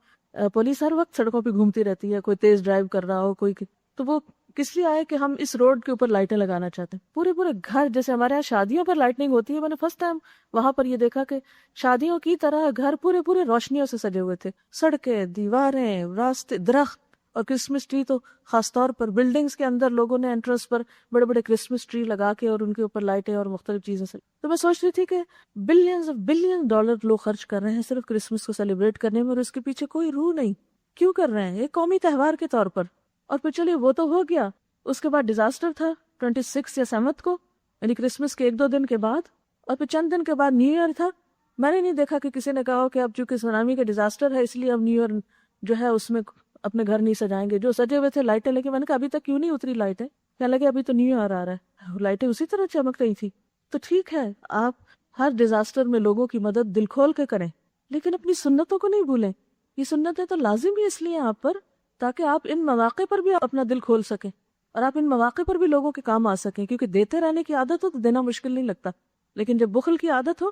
پولیس ہر وقت سڑکوں پہ گھومتی رہتی ہے، کوئی تیز ڈرائیو کر رہا ہو، کوئی تو وہ کس لیے آئے کہ ہم اس روڈ کے اوپر لائٹیں لگانا چاہتے ہیں۔ پورے گھر، جیسے ہمارے یہاں شادیوں پر لائٹنگ ہوتی ہے، میں نے فرسٹ ٹائم وہاں پر یہ دیکھا کہ شادیوں کی طرح گھر پورے روشنیوں سے سجے ہوئے تھے، سڑکیں، دیواریں، راستے، درخت، اور کرسمس ٹری تو خاص طور پر بلڈنگز کے اندر لوگوں نے انٹرنس پر بڑے کرسمس ٹری لگا کے اور ان کے اوپر لائٹیں اور مختلف چیزیں سے۔ تو میں سوچ رہی تھی کہ بلین ڈالر لوگ خرچ کر رہے ہیں صرف کرسمس کو سیلیبریٹ کرنے میں، اور اس کے پیچھے کوئی روح نہیں۔ کیوں کر رہے ہیں؟ ایک قومی تہوار کے طور پر۔ اور پھر چلیے وہ تو ہو گیا، اس کے بعد ڈیزاسٹر تھا 26 یا 7 کو، یعنی کرسمس کے 1-2 دن کے بعد، اور پھر چند دن کے بعد نیو ایئر تھا۔ میں نے نہیں دیکھا کہ کسی نے کہا کہ اب چونکہ سونامی کا ڈیزاسٹر ہے اس لیے اب نیو ایئر جو ہے اس میں اپنے گھر نہیں سجائیں گے۔ جو سجے ہوئے تھے لائٹیں لے کے، میں نے کہا ابھی تک کیوں نہیں اتری لائٹیں؟ کہنے لگے ابھی تو نیو ایئر آ رہا ہے، لائٹیں اسی طرح چمک رہی تھی۔ تو ٹھیک ہے آپ ہر ڈیزاسٹر میں لوگوں کی مدد دل کھول کے کریں، لیکن اپنی سنتوں کو نہیں بھولیں۔ یہ سنتیں تو لازم ہی اس لیے آپ پر تاکہ آپ ان مواقع پر بھی اپنا دل کھول سکیں اور آپ ان مواقع پر بھی لوگوں کے کام آ سکیں، کیونکہ دیتے رہنے کی عادت ہو تو دینا مشکل نہیں لگتا، لیکن جب بخل کی عادت ہو،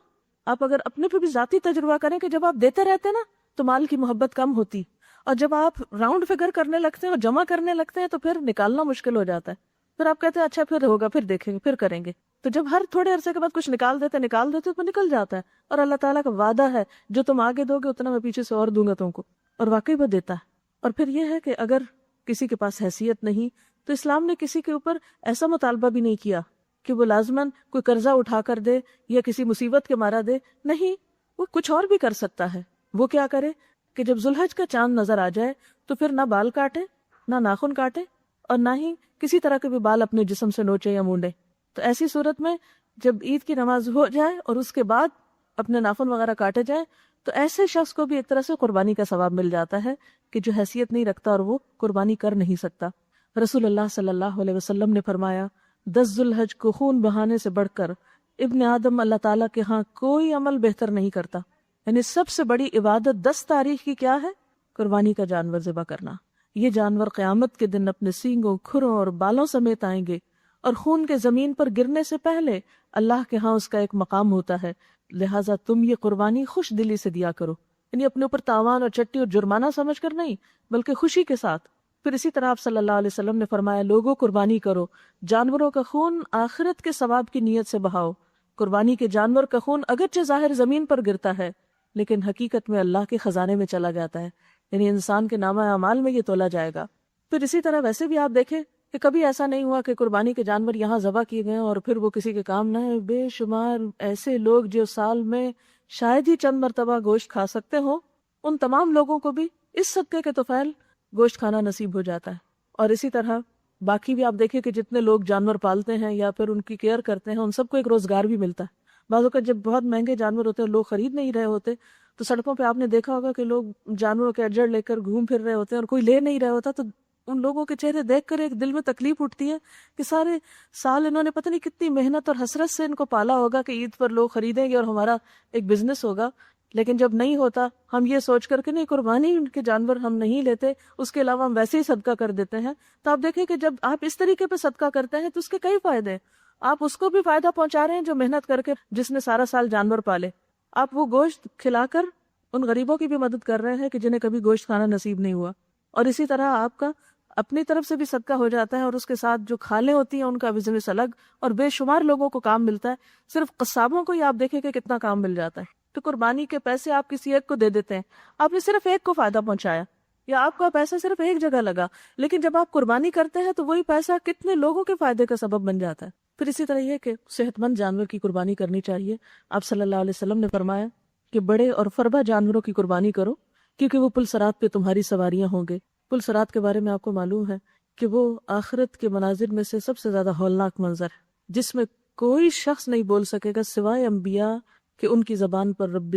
آپ اگر اپنے پہ بھی ذاتی تجربہ کریں کہ جب آپ دیتے رہتے نا تو مال کی محبت کم ہوتی، اور جب آپ راؤنڈ فگر کرنے لگتے ہیں اور جمع کرنے لگتے ہیں تو پھر نکالنا مشکل ہو جاتا ہے۔ پھر آپ کہتے ہیں اچھا پھر ہوگا، پھر دیکھیں گے، پھر کریں گے۔ تو جب ہر تھوڑے عرصے کے بعد کچھ نکال دیتے تو نکل جاتا ہے، اور اللہ تعالیٰ کا وعدہ ہے جو تم آگے دو گے اتنا میں پیچھے سے اور دوں گا تم کو، اور واقعی وہ دیتا ہے۔ اور پھر یہ ہے کہ اگر کسی کے پاس حیثیت نہیں تو اسلام نے کسی کے اوپر ایسا مطالبہ بھی نہیں کیا کہ وہ لازماً کوئی قرضہ اٹھا کر دے یا کسی مصیبت کے مارا دے، نہیں، وہ کچھ اور بھی کر سکتا ہے۔ وہ کیا کرے کہ جب ذوالحج کا چاند نظر آ جائے تو پھر نہ بال کاٹے، نہ ناخن کاٹے، اور نہ ہی کسی طرح کے بھی بال اپنے جسم سے نوچے یا مونڈے۔ تو ایسی صورت میں جب عید کی نماز ہو جائے اور اس کے بعد اپنے ناخن وغیرہ کاٹے جائیں تو ایسے شخص کو بھی ایک طرح سے قربانی کا ثواب مل جاتا ہے کہ جو حیثیت نہیں رکھتا اور وہ قربانی کر نہیں سکتا۔ رسول اللہ صلی اللہ علیہ وسلم نے فرمایا 10 ذوالحج کو خون بہانے سے بڑھ کر ابن آدم اللہ تعالیٰ کے ہاں کوئی عمل بہتر نہیں کرتا، یعنی سب سے بڑی عبادت 10 تاریخ کی کیا ہے؟ قربانی کا جانور ذبح کرنا۔ یہ جانور قیامت کے دن اپنے سینگوں، کھروں اور بالوں سمیت آئیں گے، اور خون کے زمین پر گرنے سے پہلے اللہ کے ہاں اس کا ایک مقام ہوتا ہے، لہٰذا تم یہ قربانی خوش دلی سے دیا کرو، یعنی اپنے اوپر تاوان اور چٹی اور جرمانہ سمجھ کر نہیں بلکہ خوشی کے ساتھ۔ پھر اسی طرح آپ صلی اللہ علیہ وسلم نے فرمایا لوگوں قربانی کرو، جانوروں کا خون آخرت کے ثواب کی نیت سے بہاؤ، قربانی کے جانور کا خون اگرچہ ظاہر زمین پر گرتا ہے لیکن حقیقت میں اللہ کے خزانے میں چلا جاتا ہے، یعنی انسان کے نامہ اعمال میں یہ تولا جائے گا۔ پھر اسی طرح ویسے بھی آپ دیکھیں کہ کبھی ایسا نہیں ہوا کہ قربانی کے جانور یہاں ذبح کیے گئے اور پھر وہ کسی کے کام نہ ہے۔ بے شمار ایسے لوگ جو سال میں شاید ہی چند مرتبہ گوشت کھا سکتے ہوں، ان تمام لوگوں کو بھی اس صدقے کے طفیل گوشت کھانا نصیب ہو جاتا ہے۔ اور اسی طرح باقی بھی آپ دیکھیں کہ جتنے لوگ جانور پالتے ہیں یا پھر ان کی کیئر کرتے ہیں، ان سب کو ایک روزگار بھی ملتا ہے۔ بعض اوقات جب بہت مہنگے جانور ہوتے ہیں، لوگ خرید نہیں رہے ہوتے، تو سڑکوں پہ آپ نے دیکھا ہوگا کہ لوگ جانوروں کے اجڑ لے کر گھوم پھر رہے ہوتے ہیں اور کوئی لے نہیں رہا ہوتا، تو ان لوگوں کے چہرے دیکھ کر ایک دل میں تکلیف اٹھتی ہے کہ سارے سال انہوں نے پتہ نہیں کتنی محنت اور حسرت سے ان کو پالا ہوگا کہ عید پر لوگ خریدیں گے اور ہمارا ایک بزنس ہوگا، لیکن جب نہیں ہوتا ہم یہ سوچ کر کہ نہیں قربانی ان کے جانور ہم نہیں لیتے، اس کے علاوہ ہم ویسے ہی صدقہ کر دیتے ہیں۔ تو آپ دیکھیں کہ جب آپ اس طریقے پہ صدقہ کرتے ہیں تو اس کے کئی فائدے ہیں۔ آپ اس کو بھی فائدہ پہنچا رہے ہیں جو محنت کر کے جس نے سارا سال جانور پالے، آپ وہ گوشت کھلا کر ان غریبوں کی بھی مدد کر رہے ہیں کہ جنہیں کبھی گوشت کھانا نصیب نہیں ہوا، اور اسی طرح آپ کا اپنی طرف سے بھی صدقہ ہو جاتا ہے، اور اس کے ساتھ جو کھالیں ہوتی ہیں ان کا بزنس الگ، اور بے شمار لوگوں کو کام ملتا ہے۔ صرف قصابوں کو ہی آپ دیکھیں کہ کتنا کام مل جاتا ہے۔ تو قربانی کے پیسے آپ کسی ایک کو دے دیتے ہیں، آپ نے صرف ایک کو فائدہ پہنچایا، یا آپ کا پیسہ صرف ایک جگہ لگا، لیکن جب آپ قربانی کرتے ہیں تو وہی پیسہ کتنے لوگوں کے فائدے کا سبب بن جاتا ہے۔ پھر اسی طرح یہ کہ صحت مند جانور کی قربانی کرنی چاہیے۔ آپ صلی اللہ علیہ وسلم نے فرمایا کہ بڑے اور فربا جانوروں کی قربانی کرو، کیونکہ وہ پل صراط پہ تمہاری سواریاں ہوں گے۔ پل صراط کے بارے میں آپ کو معلوم ہے کہ وہ آخرت کے مناظر میں سے سب سے زیادہ ہولناک منظر ہے، جس میں کوئی شخص نہیں بول سکے گا سوائے انبیاء کہ ان کی زبان پر رب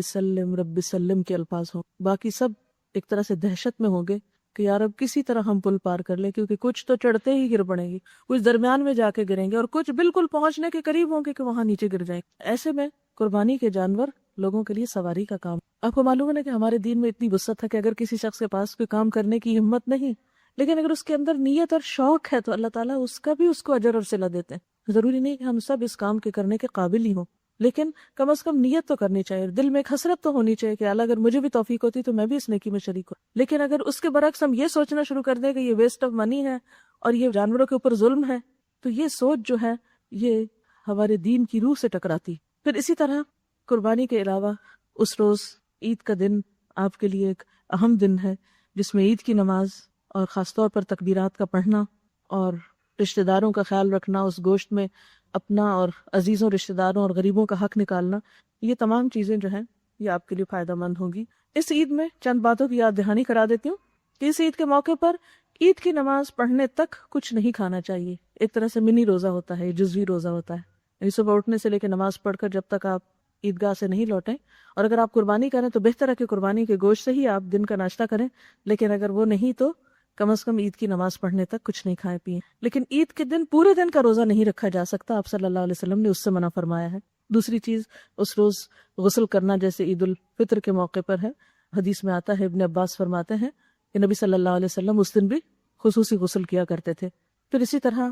سلم کے الفاظ ہوں، باقی سب ایک طرح سے دہشت میں ہوں گے کہ یار اب کسی طرح ہم پل پار کر لیں، کیونکہ کچھ تو چڑھتے ہی گر پڑیں گے، کچھ درمیان میں جا کے گریں گے، اور کچھ بالکل پہنچنے کے قریب ہوں گے کہ وہاں نیچے گر جائیں گے۔ ایسے میں قربانی کے جانور لوگوں کے لیے سواری کا کام۔ آپ کو معلوم ہے کہ ہمارے دین میں اتنی وسعت ہے کہ اگر کسی شخص کے پاس کوئی کام کرنے کی ہمت نہیں، لیکن اگر اس کے اندر نیت اور شوق ہے تو اللہ تعالیٰ اس کا بھی اس کو اجر اور صلہ دیتے ہیں۔ ضروری نہیں کہ ہم سب اس کام کے کرنے کے قابل ہی ہوں، لیکن کم از کم نیت تو کرنی چاہیے، دل میں ایک حسرت تو ہونی چاہیے کہ اللہ اگر مجھے بھی توفیق ہوتی تو میں بھی اس نیکی میں شریک ہوں۔ لیکن اگر اس کے برعکس ہم یہ سوچنا شروع کر دیں کہ یہ ویسٹ آف منی ہے اور یہ جانوروں کے اوپر ظلم ہے، تو یہ سوچ جو ہے یہ ہمارے دین کی روح سے ٹکراتی۔ پھر اسی طرح قربانی کے علاوہ اس روز عید کا دن آپ کے لیے ایک اہم دن ہے، جس میں عید کی نماز اور خاص طور پر تکبیرات کا پڑھنا اور رشتہ داروں کا خیال رکھنا، اس گوشت میں اپنا اور عزیزوں، رشتہ داروں اور غریبوں کا حق نکالنا، یہ تمام چیزیں جو ہیں یہ آپ کے لیے فائدہ مند ہوں گی۔ اس عید میں چند باتوں کی یاد دہانی کرا دیتی ہوں کہ اس عید کے موقع پر عید کی نماز پڑھنے تک کچھ نہیں کھانا چاہیے۔ ایک طرح سے منی روزہ ہوتا ہے، جزوی روزہ ہوتا ہے، یعنی صبح اٹھنے سے لے کے نماز پڑھ کر جب تک آپ عیدگاہ سے نہیں لوٹیں، اور اگر آپ قربانی کریں تو بہتر ہے کہ قربانی کے گوشت سے ہی آپ دن کا ناشتہ کریں، لیکن اگر وہ نہیں تو کم از کم عید کی نماز پڑھنے تک کچھ نہیں کھائے پیئے۔ لیکن عید کے دن پورے دن کا روزہ نہیں رکھا جا سکتا، آپ صلی اللہ علیہ وسلم نے اس سے منع فرمایا ہے۔ دوسری چیز، اس روز غسل کرنا جیسے عید الفطر کے موقع پر ہے۔ حدیث میں آتا ہے، ابن عباس فرماتے ہیں کہ نبی صلی اللہ علیہ وسلم اس دن بھی خصوصی غسل کیا کرتے تھے۔ پھر اسی طرح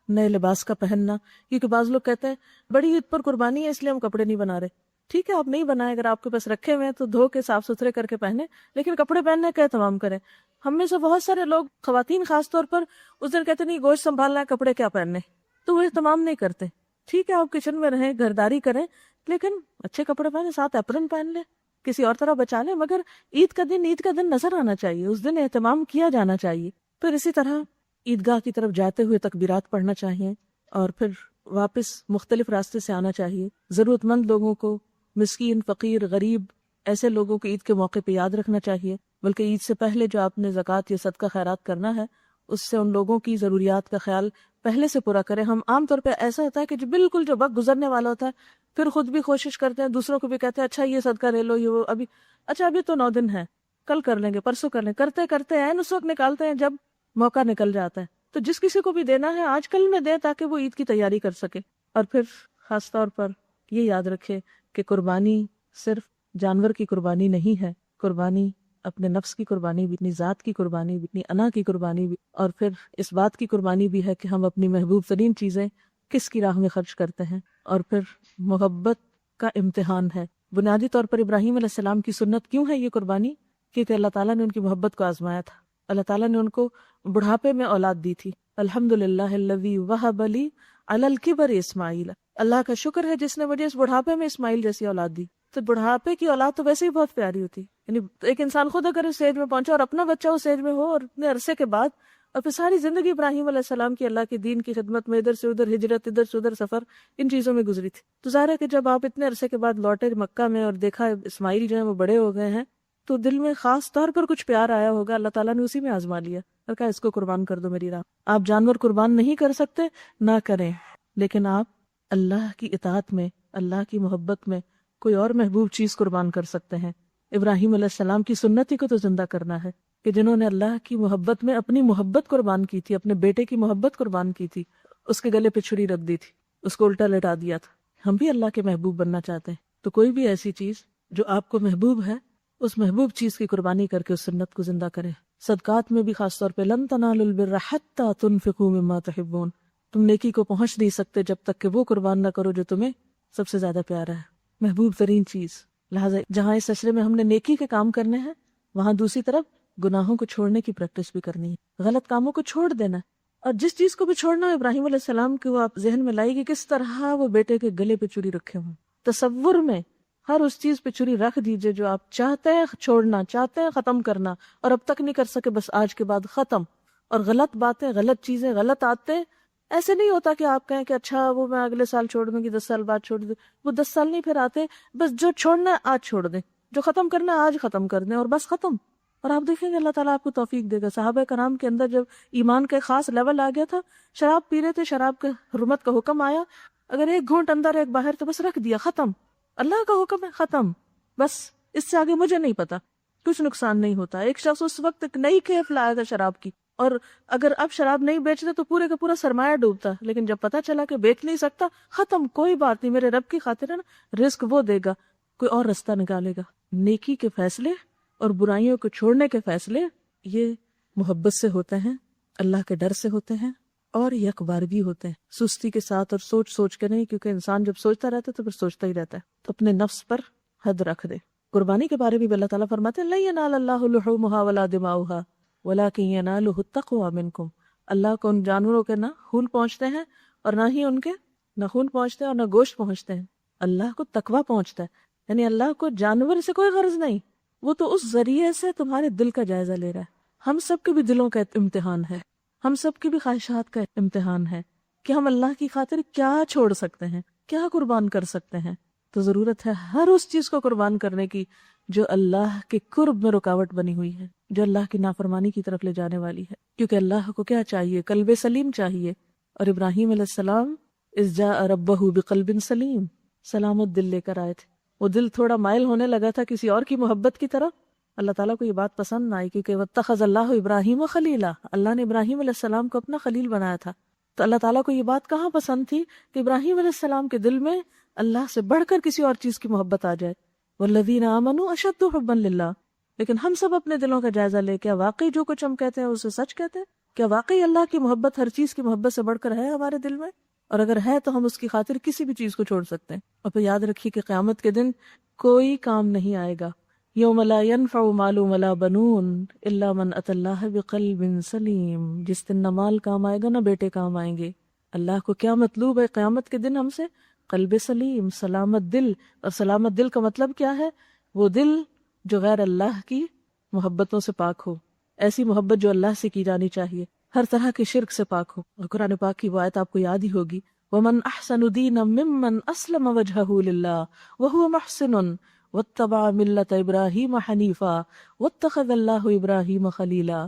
نئے لباس کا پہننا، کیونکہ بعض لوگ کہتے ہیں بڑی عید پر قربانی ہے اس لیے ہم کپڑے نہیں بنا رہے۔ ٹھیک ہے، آپ نہیں بنائے، اگر آپ کے پاس رکھے ہوئے ہیں تو دھو کے صاف ستھرے کر کے پہنے، لیکن کپڑے پہننے کا اہتمام کریں۔ ہم میں سے بہت سارے لوگ، خواتین خاص طور پر، اس دن کہتے نہیں گوشت سنبھالنا ہے، کپڑے کیا پہننے، تو وہ اہتمام نہیں کرتے۔ ٹھیک ہے، آپ کچن میں رہیں، گھرداری کریں، لیکن اچھے کپڑے پہنے، ساتھ ایپرن پہن لیں، کسی اور طرح بچا لیں، مگر عید کا دن نظر آنا چاہیے، اس دن اہتمام کیا جانا چاہیے۔ پھر اسی طرح عیدگاہ کی طرف جاتے ہوئے تکبیرات پڑھنا چاہیے، اور پھر واپس مختلف راستے سے آنا چاہیے۔ ضرورت مند لوگوں کو، مسکین، فقیر، غریب، ایسے لوگوں کو عید کے موقع پہ یاد رکھنا چاہیے، بلکہ عید سے پہلے جو آپ نے زکوٰۃ یا صدقہ خیرات کرنا ہے، اس سے ان لوگوں کی ضروریات کا خیال پہلے سے پورا کریں۔ ہم عام طور پہ ایسا ہوتا ہے کہ بالکل جو وقت گزرنے والا ہوتا ہے پھر خود بھی کوشش کرتے ہیں، دوسروں کو بھی کہتے ہیں اچھا یہ صدقہ لے لو، یہ وہ، ابھی تو 9 دن ہے، کل کر لیں گے، پرسوں کر لیں، کرتے کرتے عین اس وقت نکالتے ہیں جب موقع نکل جاتا ہے۔ تو جس کسی کو بھی دینا ہے آج کل میں دیں تاکہ وہ عید کی تیاری کر سکے۔ اور پھر خاص طور پر یہ یاد رکھے کہ قربانی صرف جانور کی قربانی نہیں ہے، قربانی اپنے نفس کی قربانی بھی، اپنی ذات کی قربانی بھی، اپنی انا کی قربانی بھی، اور پھر اس بات کی قربانی بھی ہے کہ ہم اپنی محبوب ترین چیزیں کس کی راہ میں خرچ کرتے ہیں، اور پھر محبت کا امتحان ہے۔ بنیادی طور پر ابراہیم علیہ السلام کی سنت کیوں ہے یہ قربانی؟ کیونکہ اللہ تعالیٰ نے ان کی محبت کو آزمایا تھا۔ اللہ تعالیٰ نے ان کو بڑھاپے میں اولاد دی تھی۔ الحمدللہ الذی وہب لی علی الکبر اسماعیل، اللہ کا شکر ہے جس نے مجھے اس بڑھاپے میں اسماعیل جیسی اولاد دی. تو بڑھاپے کی اولاد تو ویسے ہی بہت پیاری ہوتی، یعنی ایک انسان خود اگر اس اسٹیج میں پہنچا اور اپنا بچہ اس اسٹیج میں ہو اور اتنے عرصے کے بعد، اور پھر ساری زندگی ابراہیم علیہ السلام کی اللہ کے دین کی خدمت میں ادھر سے ادھر ہجرت، ادھر سے ادھر سفر، ان چیزوں میں گزری تھی. تو ظاہر ہے کہ جب آپ اتنے عرصے کے بعد لوٹے مکہ میں اور دیکھا اسماعیل جو ہے وہ بڑے ہو گئے ہیں، تو دل میں خاص طور پر کچھ پیار آیا ہوگا. اللہ تعالیٰ نے اسی میں آزما لیا اور کہا اس کو قربان کر دو میری راہ. آپ جانور قربان نہیں کر سکتے، نہ کریں، لیکن آپ اللہ کی اطاعت میں، اللہ کی محبت میں کوئی اور محبوب چیز قربان کر سکتے ہیں. ابراہیم علیہ السلام کی سنتی کو تو زندہ کرنا ہے کہ جنہوں نے اللہ کی محبت میں اپنی محبت قربان کی تھی، اپنے بیٹے کی محبت قربان کی تھی، اس کے گلے پہ چھری رکھ دی تھی، اس کو الٹا لٹا دیا تھا. ہم بھی اللہ کے محبوب بننا چاہتے ہیں، تو کوئی بھی ایسی چیز جو آپ کو محبوب ہے، اس محبوب چیز کی قربانی کر کے اس سنت کو زندہ کریں. صدقات میں بھی خاص طور پہ لن تنالوا البر حتی تنفقوا مما تحبون، تم نیکی کو پہنچ نہیں سکتے جب تک کہ وہ قربان نہ کرو جو تمہیں سب سے زیادہ پیارا ہے، محبوب ترین چیز. لہٰذا جہاں اس سلسلے میں ہم نے نیکی کے کام کرنے ہیں، وہاں دوسری طرف گناہوں کو چھوڑنے کی پریکٹس بھی کرنی ہے، غلط کاموں کو چھوڑ دینا. اور جس چیز کو بھی چھوڑنا ہے، ابراہیم علیہ السلام کے وہ آپ ذہن میں لائے گی کس طرح وہ بیٹے کے گلے پہ چوری رکھے ہوں. تصور میں ہر اس چیز پہ چوری رکھ دیجئے جو آپ چاہتے ہیں چھوڑنا، چاہتے ہیں ختم کرنا، اور اب تک نہیں کر سکے، بس آج کے بعد ختم. اور غلط باتیں، غلط چیزیں، غلط عادتیں، ایسے نہیں ہوتا کہ آپ کہیں کہ اچھا وہ میں اگلے سال چھوڑ دوں گی، 10 سال بعد چھوڑ دوں. وہ 10 سال نہیں پھر آتے. بس جو چھوڑنا ہے آج چھوڑ دیں، جو ختم کرنا ہے آج ختم کر دیں، اور بس ختم. اور آپ دیکھیں گے اللہ تعالیٰ آپ کو توفیق دے گا. صحابہ کرام کے اندر جب ایمان کا ایک خاص لیول آ گیا تھا، شراب پی رہے تھے، شراب کے حرمت کا حکم آیا، اگر ایک گھونٹ اندر ایک باہر تو بس رکھ دیا، ختم. اللہ کا حکم ہے، ختم، بس اس سے آگے مجھے نہیں پتا. کچھ نقصان نہیں ہوتا. ایک شخص اس وقت ایک نئی کیف لایا تھا شراب کی، اور اگر اب شراب نہیں بیچتے تو پورے کا پورا سرمایہ ڈوبتا، لیکن جب پتا چلا کہ بیچ نہیں سکتا، ختم، کوئی بات نہیں، میرے رب کی خاطر ہے نا، رزق وہ دے گا، کوئی اور رستہ نکالے گا. نیکی کے فیصلے اور برائیوں کو چھوڑنے کے فیصلے یہ محبت سے ہوتے ہیں، اللہ کے ڈر سے ہوتے ہیں، اور یک بار بھی ہوتے ہیں، سستی کے ساتھ اور سوچ سوچ کے نہیں، کیونکہ انسان جب سوچتا رہتا ہے تو پھر سوچتا ہی رہتا ہے. تو اپنے نفس پر حد رکھ دے. قربانی کے بارے میں بھی اللہ تعالیٰ فرماتے ہیں لَن يَنَالَ اللَّهُ لُحُومُهَا وَلَا دِمَاؤُهَا وَلَكِن يَنَالُهُ التَّقْوَىٰ مِنكُمْ. اللہ کو ان جانوروں کے نہ خون پہنچتے ہیں، اور نہ ہی ان کے نہ خون پہنچتے ہیں اور نہ گوشت پہنچتے ہیں. اللہ کو تقویٰ پہنچتا ہے، یعنی اللہ کو جانور سے کوئی غرض نہیں، وہ تو اس ذریعے سے تمہارے دل کا جائزہ لے رہا ہے. ہم سب کے بھی دلوں کا امتحان ہے، ہم سب کی بھی خواہشات کا امتحان ہے کہ ہم اللہ کی خاطر کیا چھوڑ سکتے ہیں، کیا قربان کر سکتے ہیں. تو ضرورت ہے ہر اس چیز کو قربان کرنے کی جو اللہ کے قرب میں رکاوٹ بنی ہوئی ہے، جو اللہ کی نافرمانی کی طرف لے جانے والی ہے. کیونکہ اللہ کو کیا چاہیے؟ قلب سلیم چاہیے. اور ابراہیم علیہ السلام اذ جاء ربہ بقلب سلیم، سلامت دل لے کر آئے تھے. وہ دل تھوڑا مائل ہونے لگا تھا کسی اور کی محبت کی طرف. اللہ تعالیٰ کو یہ بات پسند نہ آئی، کیونکہ واتخذ اللہ ابراہیم خلیلا، اللہ نے ابراہیم علیہ السلام کو اپنا خلیل بنایا تھا. تو اللہ تعالیٰ کو یہ بات کہاں پسند تھی کہ ابراہیم علیہ السلام کے دل میں اللہ سے بڑھ کر کسی اور چیز کی محبت آ جائے. والذین آمنوا اشد حبا للہ. لیکن ہم سب اپنے دلوں کا جائزہ لے، کیا واقعی جو کچھ ہم کہتے ہیں اسے سچ کہتے ہیں؟ کیا واقعی اللہ کی محبت ہر چیز کی محبت سے بڑھ کر ہے ہمارے دل میں؟ اور اگر ہے تو ہم اس کی خاطر کسی بھی چیز کو چھوڑ سکتے ہیں. اور پھر یاد رکھیے کہ قیامت کے دن کوئی کام نہیں آئے گا. یوم لا ينفع مال ولا بنون الا من اتى الله بقلب سلیم. جس دن نہ مال کام آئے گا نہ بیٹے کام آئیں گے. اللہ کو کیا مطلوب ہے قیامت کے دن ہم سے؟ قلب سلیم، سلامت دل. اور سلامت دل کا مطلب کیا ہے؟ وہ دل جو غیر اللہ کی محبتوں سے پاک ہو، ایسی محبت جو اللہ سے کی جانی چاہیے، ہر طرح کے شرک سے پاک ہو. اور قرآن پاک کی وہ آیت آپ کو یاد ہی ہوگی، وَمَنْ أَحْسَنُ دِينًا مِّمَّنْ أَسْلَمَ وَجْهَهُ لِلَّهِ وَهُوَ مُحْسِنٌ وَاتَّبَعَ مِلَّةَ إِبْرَاهِيمَ حَنِيفًا وَاتَّخَذَ اللَّهُ إِبْرَاهِيمَ خَلِيلًا.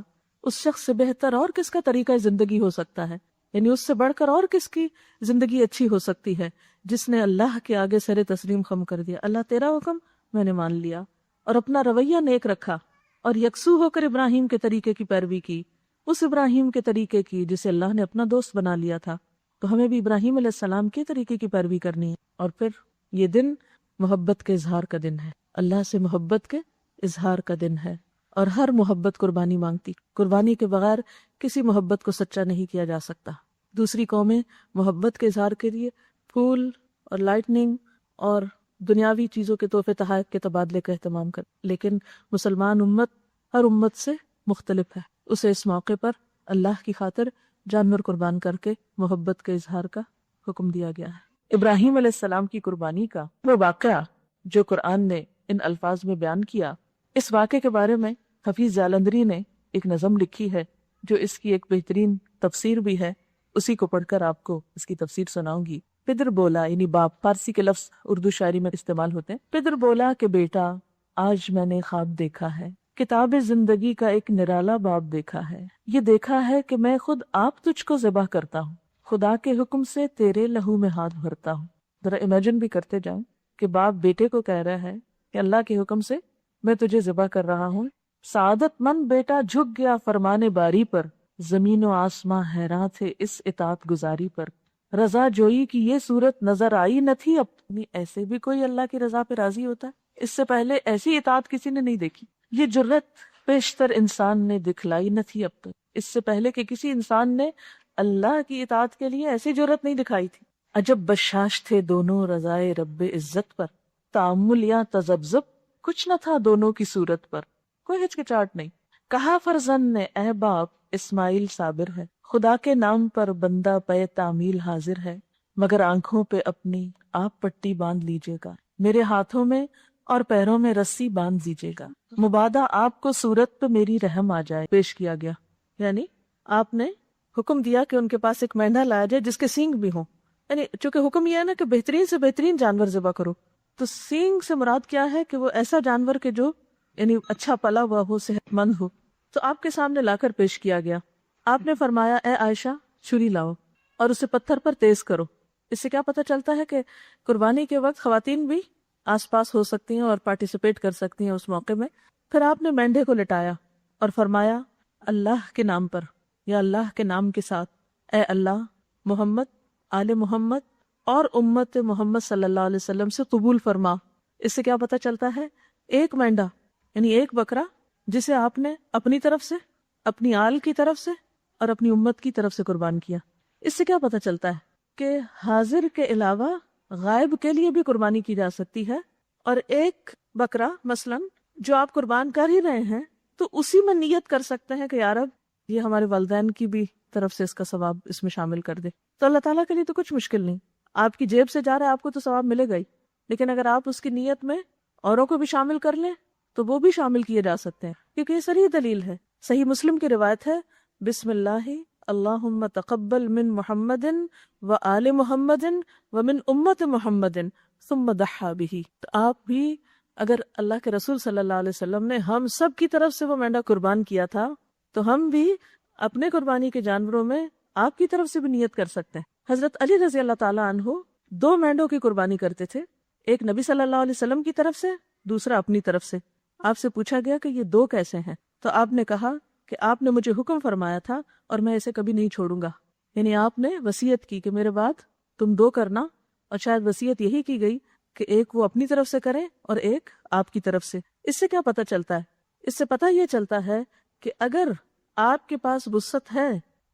اس شخص سے بہتر اور کس کا طریقہ زندگی ہو سکتا ہے؟ یعنی اس سے بڑھ کر اور کس کی زندگی اچھی ہو سکتی ہے جس نے اللہ کے آگے سر تسلیم خم کر دیا. اللہ تیرا حکم میں نے مان لیا، اور اپنا رویہ نیک رکھا، اور یکسو ہو کر ابراہیم کے طریقے کی پیروی کی، اس ابراہیم کے طریقے کی جسے اللہ نے اپنا دوست بنا لیا تھا. تو ہمیں بھی ابراہیم علیہ السلام کے طریقے کی پیروی کرنی ہے. اور پھر یہ دن محبت کے اظہار کا دن ہے، اللہ سے محبت کے اظہار کا دن ہے. اور ہر محبت قربانی مانگتی، قربانی کے بغیر کسی محبت کو سچا نہیں کیا جا سکتا. دوسری قومیں محبت کے اظہار کے لیے پھول اور لائٹننگ اور دنیاوی چیزوں کے تحفے تحائف کے تبادلے کا اہتمام کر، لیکن مسلمان امت ہر امت سے مختلف ہے. اسے اس موقع پر اللہ کی خاطر جانور قربان کر کے محبت کے اظہار کا حکم دیا گیا ہے۔ ابراہیم علیہ السلام کی قربانی کا وہ واقعہ جو قرآن نے ان الفاظ میں بیان کیا، اس واقعے کے بارے میں حفیظ جالندری نے ایک نظم لکھی ہے جو اس کی ایک بہترین تفسیر بھی ہے، اسی کو پڑھ کر آپ کو اس کی تفسیر سناؤں گی۔ پدر بولا، یعنی باپ، فارسی کے لفظ اردو شاعری میں استعمال ہوتے ہیں۔ پدر بولا کہ بیٹا آج میں نے خواب دیکھا ہے، کتاب زندگی کا ایک نرالا باب دیکھا ہے، یہ دیکھا ہے کہ میں خود آپ تجھ کو ذبح کرتا ہوں، خدا کے حکم سے تیرے لہو میں ہاتھ بھرتا ہوں۔ ذرا امیجن بھی کرتے جائیں کہ باپ بیٹے کو کہہ رہا ہے کہ اللہ کے حکم سے میں تجھے ذبح کر رہا ہوں۔ سعادت مند بیٹا جھک گیا فرمان باری پر، زمین و آسماں حیراں تھے اس اطاعت گزاری پر، رضا جوئی کی یہ صورت نظر آئی نہ تھی اپنی، ایسے بھی کوئی اللہ کی رضا پہ راضی ہوتا ہے؟ اس سے پہلے ایسی اطاعت کسی نے نہیں دیکھی، یہ جرت پیشتر انسان نے دکھلائی نہ تھی اب تک، اس سے پہلے کہ کسی انسان نے اللہ کی اطاعت کے لیے ایسی جرت نہیں دکھائی تھی۔ عجب بشاش تھے دونوں رضائے رب عزت پر، تأمل یا تذبذب کچھ نہ تھا دونوں کی صورت پر، کوئی ہچکچاہٹ نہیں۔ کہا فرزند نے اے باپ اسماعیل صابر ہے، خدا کے نام پر بندہ پے تعمیل حاضر ہے، مگر آنکھوں پہ اپنی آپ پٹی باندھ لیجیے گا، میرے ہاتھوں میں اور پیروں میں رسی باندھ دیجیے گا، مبادا آپ کو صورت پہ میری رحم آ جائے۔ پیش کیا گیا، یعنی آپ نے حکم دیا کہ ان کے پاس ایک مینڈا لایا جائے جس کے سینگ بھی ہوں، یعنی چونکہ حکم یہ ہے نا کہ بہترین سے بہترین جانور ذبح کرو، تو سینگ سے مراد کیا ہے کہ وہ ایسا جانور کہ جو یعنی اچھا پلا ہوا ہو، صحت مند ہو۔ تو آپ کے سامنے لا کر پیش کیا گیا۔ آپ نے فرمایا اے عائشہ چھری لاؤ اور اسے پتھر پر تیز کرو۔ اس سے کیا پتہ چلتا ہے کہ قربانی کے وقت خواتین بھی آس پاس ہو سکتی ہیں اور پارٹیسپیٹ کر سکتی ہیں اس موقع میں۔ پھر آپ نے مینڈے کو لٹایا اور فرمایا اللہ کے نام پر یا اللہ کے نام کے ساتھ، اے اللہ محمد، آل محمد اور امت محمد صلی اللہ علیہ وسلم سے قبول فرما۔ اس سے کیا پتہ چلتا ہے؟ ایک مینڈا یعنی ایک بکرا جسے آپ نے اپنی طرف سے، اپنی آل کی طرف سے اور اپنی امت کی طرف سے قربان کیا۔ اس سے کیا پتہ چلتا ہے کہ حاضر کے علاوہ غائب کے لیے بھی قربانی کی جا سکتی ہے، اور ایک بکرا مثلاً جو آپ قربان کر ہی رہے ہیں تو اسی میں نیت کر سکتے ہیں کہ یا رب یہ ہمارے والدین کی بھی طرف سے اس کا ثواب اس میں شامل کر دے۔ تو اللہ تعالیٰ کے لیے تو کچھ مشکل نہیں، آپ کی جیب سے جا رہا ہے، آپ کو تو ثواب ملے گا ہی، لیکن اگر آپ اس کی نیت میں اوروں کو بھی شامل کر لیں تو وہ بھی شامل کیے جا سکتے ہیں، کیونکہ یہ صریح دلیل ہے۔ صحیح مسلم کی روایت ہے، بسم اللہ اللہم تقبل من محمد و آل محمد و من امت محمد ثم ضحی بہ۔ تو آپ بھی اگر اللہ کے رسول صلی اللہ علیہ وسلم نے ہم سب کی طرف سے وہ مینڈا قربان کیا تھا تو ہم بھی اپنے قربانی کے جانوروں میں آپ کی طرف سے بھی نیت کر سکتے ہیں۔ حضرت علی رضی اللہ تعالیٰ عنہ 2 مینڈوں کی قربانی کرتے تھے، ایک نبی صلی اللہ علیہ وسلم کی طرف سے، دوسرا اپنی طرف سے۔ آپ سے پوچھا گیا کہ یہ 2 کیسے ہیں؟ تو آپ نے کہا کہ آپ نے مجھے حکم فرمایا تھا اور میں اسے کبھی نہیں چھوڑوں گا، یعنی آپ نے وصیت کی کہ میرے بعد تم 2 کرنا، اور شاید وصیت یہی کی گئی کہ ایک وہ اپنی طرف سے کریں اور ایک آپ کی طرف سے۔ اس سے کیا پتہ چلتا ہے؟ اس سے پتہ یہ چلتا ہے کہ اگر آپ کے پاس وسعت ہے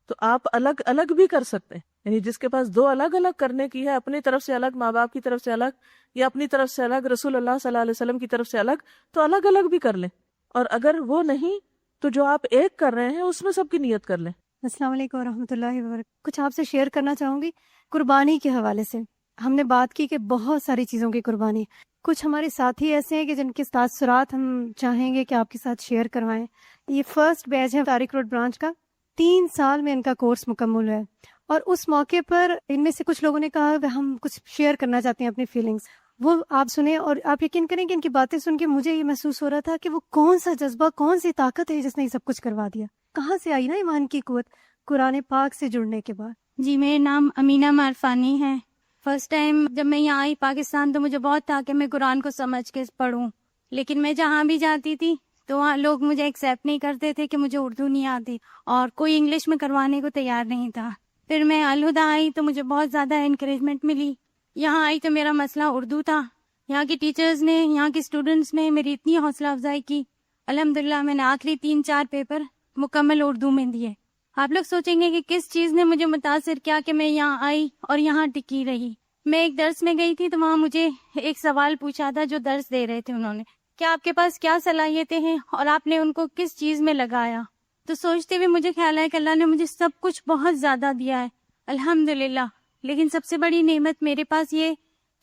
تو آپ الگ الگ بھی کر سکتے ہیں، یعنی جس کے پاس 2 الگ الگ کرنے کی ہے، اپنی طرف سے الگ، ماں باپ کی طرف سے الگ، یا اپنی طرف سے الگ، رسول اللہ صلی اللہ علیہ وسلم کی طرف سے الگ، تو الگ الگ بھی کر لیں، اور اگر وہ نہیں تو جو آپ ایک کر رہے ہیں اس میں سب کی نیت کر لیں۔ السلام علیکم ورحمۃ اللہ وبرکاتہ۔ کچھ آپ سے شیئر کرنا چاہوں گی قربانی کے حوالے سے۔ ہم نے بات کی کہ بہت ساری چیزوں کی قربانی، کچھ ہمارے ساتھی ایسے ہیں کہ جن کے تاثرات ہم چاہیں گے کہ آپ کے ساتھ شیئر کروائیں۔ یہ فرسٹ بیچ ہے طارق روڈ برانچ کا، 3 سال میں ان کا کورس مکمل ہے، اور اس موقع پر ان میں سے کچھ لوگوں نے کہا کہ ہم کچھ شیئر کرنا چاہتے ہیں اپنی فیلنگس، وہ آپ سنیں، اور آپ یقین کریں کہ ان کی باتیں سن کے مجھے یہ محسوس ہو رہا تھا کہ وہ کون سا جذبہ، کون سی طاقت ہے جس نے یہ سب کچھ کروا دیا، کہاں سے آئی نا ایمان کی قوت قرآن پاک سے جڑنے کے بعد۔ جی، میرا نام امینہ معرفانی ہے۔ فرسٹ ٹائم جب میں یہاں آئی پاکستان تو مجھے بہت تھا کہ میں قرآن کو سمجھ کے پڑھوں، لیکن میں جہاں بھی جاتی تھی تو وہاں لوگ مجھے ایکسیپٹ نہیں کرتے تھے کہ مجھے اردو نہیں آتی، اور کوئی انگلش میں کروانے کو تیار نہیں تھا۔ پھر میں الہدا آئی تو مجھے بہت زیادہ انکریجمنٹ ملی۔ یہاں آئی تو میرا مسئلہ اردو تھا، یہاں کے ٹیچرز نے، یہاں کے اسٹوڈنٹس نے میری اتنی حوصلہ افزائی کی، الحمدللہ میں نے آخری 3-4 پیپر مکمل اردو میں دیے۔ آپ لوگ سوچیں گے کہ کس چیز نے مجھے متاثر کیا کہ میں یہاں آئی اور یہاں ٹکی رہی۔ میں ایک درس میں گئی تھی تو وہاں مجھے ایک سوال پوچھا تھا جو درس دے رہے تھے، انہوں نے کہ آپ کے پاس کیا صلاحیتیں ہیں اور آپ نے ان کو کس چیز میں لگایا۔ تو سوچتے ہوئے مجھے خیال ہے کہ اللہ نے مجھے سب کچھ بہت زیادہ دیا ہے الحمدللہ، لیکن سب سے بڑی نعمت میرے پاس یہ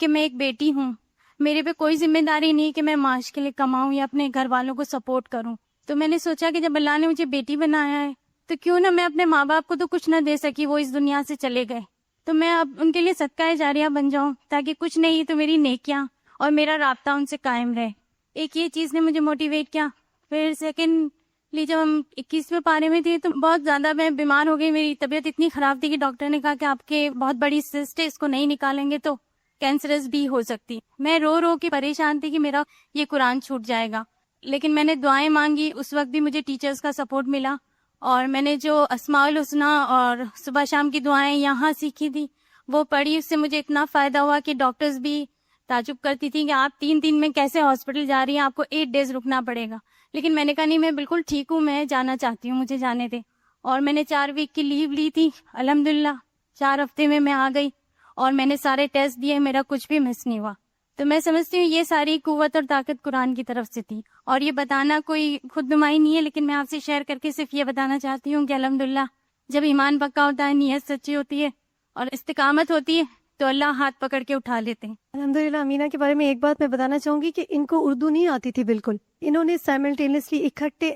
کہ میں ایک بیٹی ہوں. میرے پہ کوئی ذمہ داری نہیں کہ میں معاش کے لیے کماؤں یا اپنے گھر والوں کو سپورٹ کروں. تو میں نے سوچا کہ جب اللہ نے مجھے بیٹی بنایا ہے تو کیوں نہ میں اپنے ماں باپ کو تو کچھ نہ دے سکی, وہ اس دنیا سے چلے گئے, تو میں اب ان کے لیے صدقہ جاریہ بن جاؤں, تاکہ کچھ نہیں تو میری نیکیاں اور میرا رابطہ ان سے قائم رہے. ایک یہ چیز نے مجھے موٹیویٹ کیا. پھر سیکنڈلی جب ہم 21ویں پارے میں تھے تو بہت زیادہ میں بیمار ہو گئی. میری طبیعت اتنی خراب تھی کہ ڈاکٹر نے کہا کہ آپ کے بہت بڑی سسٹ ہے, اس کو نہیں نکالیں گے تو کینسرس بھی ہو سکتی. میں رو رو کے پریشان تھی کہ میرا یہ قرآن چھوٹ جائے گا, لیکن میں نے دعائیں مانگی. اس وقت بھی مجھے ٹیچرز کا سپورٹ ملا, اور میں نے جو اسماء الحسنی اور صبح شام کی دعائیں یہاں سیکھی تھی وہ پڑھی. اس سے مجھے اتنا فائدہ ہوا کہ ڈاکٹرز بھی تعجب کرتی تھی کہ آپ 3 دن میں کیسے ہاسپٹل جا رہی ہیں, آپ کو 8 ڈیز رکنا پڑے گا. لیکن میں نے کہا نہیں, میں بالکل ٹھیک ہوں, میں جانا چاہتی ہوں, مجھے جانے دیں. اور میں نے 4 ویک کی لیو لی تھی. الحمدللہ 4 ہفتے میں آ گئی اور میں نے سارے ٹیسٹ دیے, میرا کچھ بھی مس نہیں ہوا. تو میں سمجھتی ہوں یہ ساری قوت اور طاقت قرآن کی طرف سے تھی. اور یہ بتانا کوئی خود نمائی نہیں ہے, لیکن میں آپ سے شیئر کر کے صرف یہ بتانا چاہتی ہوں کہ الحمدللہ جب ایمان پکا ہوتا ہے, نیت سچی ہوتی ہے اور استقامت ہوتی ہے تو اللہ ہاتھ پکڑ کے اٹھا لیتے ہیں. الحمدللہ. امینہ کے بارے میں ایک بات میں بتانا چاہوں گی کہ ان کو اردو نہیں آتی تھی بالکل. انہوں نے سائملٹینیسلی اکٹھے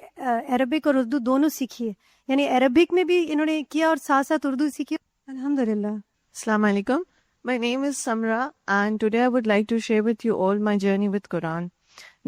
عربک اور اردو دونوں سیکھی ہے, یعنی عربک میں بھی انہوں نے کیا اور ساتھ ساتھ اردو سیکھی. الحمدللہ. Assalamu alaikum. My name is Samra and today I would like to share with you all my journey with Quran.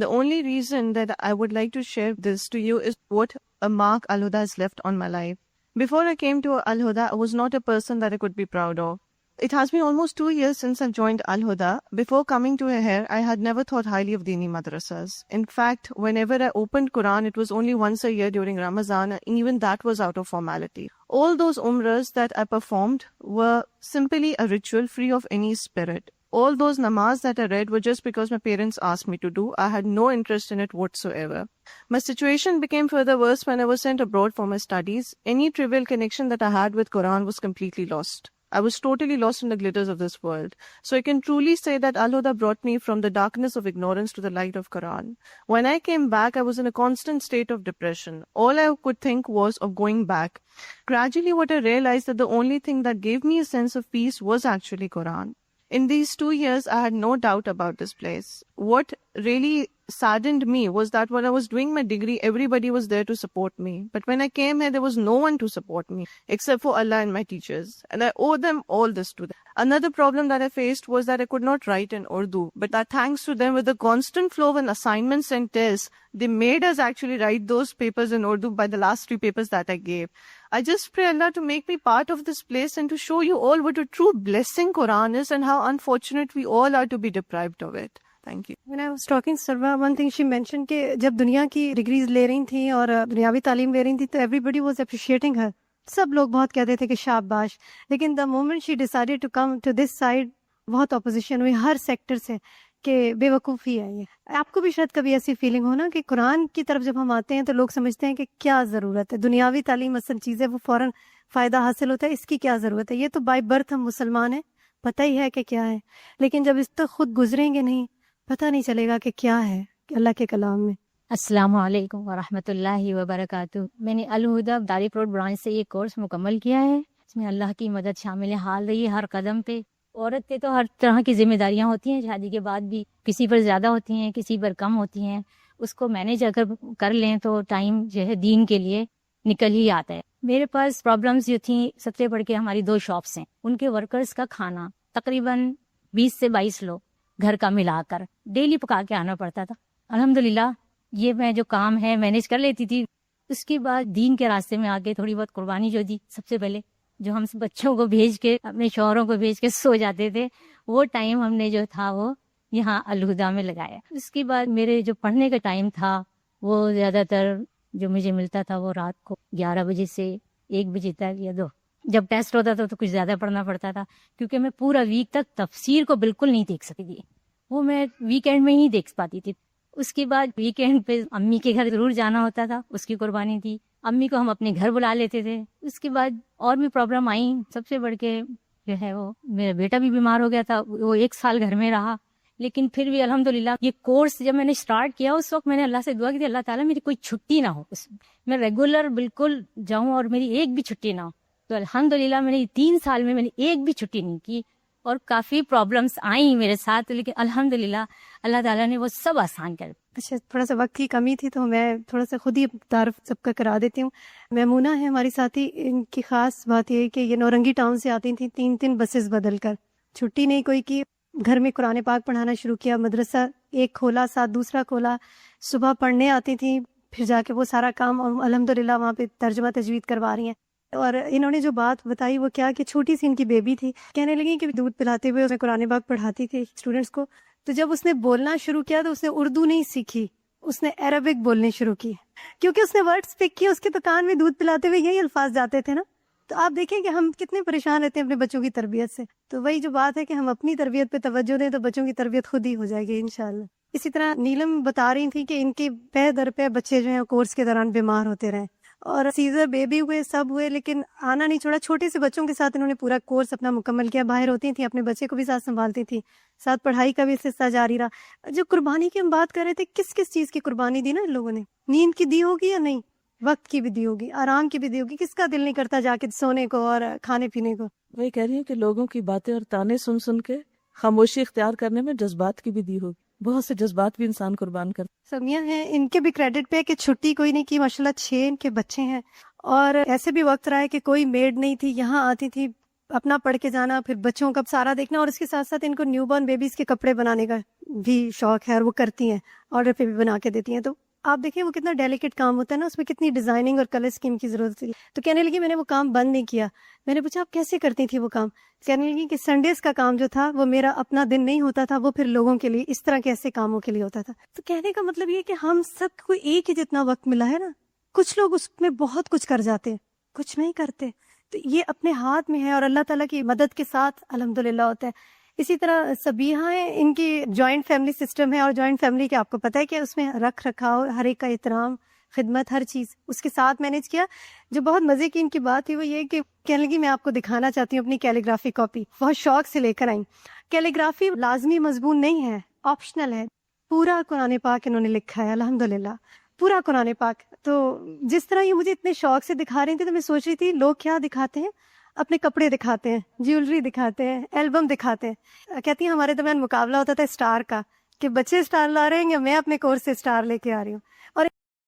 The only reason that I would like to share this to you is what a mark Al-Huda has left on my life. Before I came to Al-Huda, I was not a person that I could be proud of. It has been almost 2 years since I've joined Al-Huda. Before coming to here, I had never thought highly of Dini madrasas. In fact, whenever I opened Quran, it was only once a year during Ramazan, and even that was out of formality. All those umras that I performed were simply a ritual free of any spirit. All those namaz that I read were just because my parents asked me to do. I had no interest in it whatsoever. My situation became further worse when I was sent abroad for my studies. Any trivial connection that I had with Quran was completely lost. I was totally lost in the glitters of this world. So I can truly say that Al-Huda brought me from the darkness of ignorance to the light of Quran. When I came back, I was in a constant state of depression. All I could think was of going back. Gradually, what I realized that the only thing that gave me a sense of peace was actually Quran. In these 2 years, I had no doubt about this place. What really saddened me was that when I was doing my degree, everybody was there to support me. But when I came here, there was no one to support me except for Allah and my teachers. And I owe them all this to them. Another problem that I faced was that I could not write in Urdu. But that thanks to them, with the constant flow of assignments and tests, they made us actually write those papers in Urdu by the last 3 papers that I gave. I just pray Allah to make me part of this place and to show you all what a true blessing Quran is and how unfortunate we all are to be deprived of it. Thank you. When I was talking to Sarva, one thing she mentioned کہ جب دنیا کی degrees لے رہی تھیں اور دنیاوی تعلیم لے رہی تھیں تو everybody was appreciating her. سب لوگ بہت کہتے تھے کہ شاباش. لیکن the moment she decided to come to this side, بہت اپوزیشن ہوئی ہر سیکٹر سے کہ بے وقوفی ہے یہ. آپ کو بھی شاید کبھی ایسی فیلنگ ہو نا کہ قرآن کی طرف جب ہم آتے ہیں تو لوگ سمجھتے ہیں کہ کیا ضرورت ہے, دنیاوی تعلیم اصل چیز ہے, وہ فوراً فائدہ حاصل ہوتا ہے, اس کی کیا ضرورت ہے, یہ تو بائی برتھ ہم مسلمان ہیں, پتہ ہی ہے کہ کیا ہے. لیکن جب اس تک خود گزریں گے نہیں, پتہ نہیں چلے گا کہ کیا ہے اللہ کے کلام میں. السلام علیکم ورحمۃ اللہ وبرکاتہ. میں نے الہدا داری پروڈ برانچ سے یہ کورس مکمل کیا ہے. اس میں اللہ کی مدد شامل حال رہی ہے ہر قدم پہ. عورت پہ تو ہر طرح کی ذمہ داریاں ہوتی ہیں, شادی کے بعد بھی کسی پر زیادہ ہوتی ہیں, کسی پر کم ہوتی ہیں. اس کو مینیج اگر کر لیں تو ٹائم جو ہے دین کے لیے نکل ہی آتا ہے. میرے پاس پرابلمز جو تھیں, سب سے بڑھ کے ہماری 2 شاپس ہیں, ان کے ورکرز کا کھانا تقریباً 20 سے 22 لوگ گھر کا ملا کر ڈیلی پکا کے آنا پڑتا تھا. الحمدللہ یہ میں جو کام ہے مینیج کر لیتی تھی. اس کے بعد دین کے راستے میں آگے تھوڑی بہت قربانی جو دی, سب سے پہلے جو ہم بچوں کو بھیج کے اپنے شوہروں کو بھیج کے سو جاتے تھے, وہ ٹائم ہم نے جو تھا وہ یہاں الہدا میں لگایا. اس کے بعد میرے جو پڑھنے کا ٹائم تھا وہ زیادہ تر جو مجھے ملتا تھا وہ رات کو 11 بجے سے 1 بجے تک یا 2. جب ٹیسٹ ہوتا تھا تو کچھ زیادہ پڑھنا پڑتا تھا, کیونکہ میں پورا ویک تک تفسیر کو بالکل نہیں دیکھ سکتی تھی. وہ میں ویکینڈ میں ہی دیکھ پاتی تھی. اس کے بعد ویکینڈ پہ امی کے گھر ضرور جانا ہوتا تھا, اس کی قربانی تھی. امی کو ہم اپنے گھر بلا لیتے تھے. اس کے بعد اور بھی پرابلم آئیں. سب سے بڑھ کے جو ہے وہ میرا بیٹا بھی بیمار ہو گیا تھا, وہ 1 سال گھر میں رہا. لیکن پھر بھی الحمدللہ یہ کورس جب میں نے اسٹارٹ کیا, اس وقت میں نے اللہ سے دعا کی تھی, اللہ تعالیٰ میری کوئی چھٹی نہ ہو, میں ریگولر بالکل جاؤں اور میری ایک بھی چھٹی نہ ہو. تو الحمدللہ میں نے 3 سال میں نے ایک بھی چھٹی نہیں کی، اور کافی پرابلمس آئیں میرے ساتھ، لیکن الحمدللہ اللہ تعالیٰ نے وہ سب آسان کر دیا۔ اچھا، تھوڑا سا وقت کی کمی تھی تو میں تھوڑا سا خود ہی تعارف سب کا کرا دیتی ہوں۔ میمونہ ہے ہماری ساتھی، ان کی خاص بات یہ ہے کہ یہ نورنگی ٹاؤن سے آتی تھیں 3 بسز بدل کر، چھٹی نہیں کوئی کی، گھر میں قرآن پاک پڑھانا شروع کیا، مدرسہ ایک کھولا، ساتھ دوسرا کھولا، صبح پڑھنے آتی تھیں، پھر جا کے وہ سارا کام الحمدللہ وہاں پہ ترجمہ تجوید کروا رہی ہیں۔ اور انہوں نے جو بات بتائی وہ کیا کہ چھوٹی سی ان کی بیبی تھی، کہنے لگی کہ دودھ پلاتے ہوئے میں قرآن پاک پڑھاتی تھی اسٹوڈنٹس کو، تو جب اس نے بولنا شروع کیا تو اس نے اردو نہیں سیکھی، اس نے عربک بولنے شروع کی، کیونکہ اس نے ورڈز پک کیے، اس کے دکان میں دودھ پلاتے ہوئے یہی الفاظ جاتے تھے نا۔ تو آپ دیکھیں کہ ہم کتنے پریشان رہتے ہیں اپنے بچوں کی تربیت سے، تو وہی جو بات ہے کہ ہم اپنی تربیت پہ توجہ دیں تو بچوں کی تربیت خود ہی ہو جائے گی انشاءاللہ۔ اسی طرح نیلم بتا رہی تھی کہ ان کے پے در پہ بچے جو ہیں کورس کے دوران بیمار ہوتے رہے، اور سیزر بیبی ہوئے، سب ہوئے، لیکن آنا نہیں چھوڑا۔ چھوٹے سے بچوں کے ساتھ انہوں نے پورا کورس اپنا مکمل کیا، باہر ہوتی تھیں، اپنے بچے کو بھی ساتھ سنبھالتی تھی، ساتھ پڑھائی کا بھی سلسلہ جاری رہا۔ جو قربانی کی ہم بات کر رہے تھے، کس کس چیز کی قربانی دی نا ان لوگوں نے، نیند کی دی ہوگی یا نہیں، وقت کی بھی دی ہوگی، آرام کی بھی دی ہوگی، کس کا دل نہیں کرتا جا کے سونے کو اور کھانے پینے کو۔ وہی کہہ رہی ہوں کہ لوگوں کی باتیں اور تانے سن سن کے خاموشی اختیار کرنے میں جذبات کی بھی دی ہوگی، بہت سے جذبات بھی انسان قربان کرتا۔ سمیہ ہیں، ان کے بھی کریڈٹ پہ کہ چھٹی کوئی نہیں کی، ماشاءاللہ 6 ان کے بچے ہیں، اور ایسے بھی وقت رہا ہے کہ کوئی میڈ نہیں تھی، یہاں آتی تھی اپنا پڑھ کے جانا، پھر بچوں کا سارا دیکھنا، اور اس کے ساتھ ساتھ ان کو نیو بورن بیبیز کے کپڑے بنانے کا بھی شوق ہے، اور وہ کرتی ہیں، آرڈر پہ بھی بنا کے دیتی ہیں۔ تو آپ دیکھیں وہ کتنا ڈیلیکیٹ کام ہوتا ہے نا، اس میں کتنی ڈیزائننگ اور کلر اسکیم کی ضرورت ہوتی ہے۔ تو کہنے لگی میں نے وہ کام بند نہیں کیا۔ میں نے پوچھا آپ کیسے کرتی تھی وہ کام؟ کہنے لگی کہ سنڈیز کا کام جو تھا وہ میرا اپنا دن نہیں ہوتا تھا، وہ پھر لوگوں کے لیے اس طرح کے ایسے کاموں کے لیے ہوتا تھا۔ تو کہنے کا مطلب یہ کہ ہم سب کو ایک ہی جتنا وقت ملا ہے نا، کچھ لوگ اس میں بہت کچھ کر جاتے ہیں، کچھ نہیں کرتے، تو یہ اپنے ہاتھ میں ہے، اور اللہ تعالیٰ کی مدد کے ساتھ الحمدللہ ہوتا ہے۔ اسی طرح سبیحہ ہیں، ان کی جوائنٹ فیملی سسٹم ہے، اور جوائنٹ فیملی کے آپ کو پتہ ہے کہ اس میں رکھ رکھاؤ، ہر ایک کا احترام، خدمت، ہر چیز اس کے ساتھ مینیج کیا۔ جو بہت مزے کی ان کی بات تھی وہ یہ کہ کہنے لگی میں آپ کو دکھانا چاہتی ہوں اپنی کیلیگرافی کاپی، بہت شوق سے لے کر آئیں۔ کیلیگرافی لازمی مضمون نہیں ہے، آپشنل ہے، پورا قرآن پاک انہوں نے لکھا ہے الحمدللہ، پورا قرآن پاک۔ تو جس طرح یہ مجھے اتنے شوق سے دکھا رہی تھی تو میں سوچ رہی تھی لوگ کیا دکھاتے ہیں، اپنے کپڑے دکھاتے ہیں، جیولری دکھاتے ہیں، البم دکھاتے ہیں۔ کہتی ہیں ہمارے درمیان مقابلہ ہوتا تھا اسٹار کا، کہ بچے اسٹار لا رہے ہیں یا میں اپنے کورس سے اسٹار لے کے آ رہی ہوں۔ اور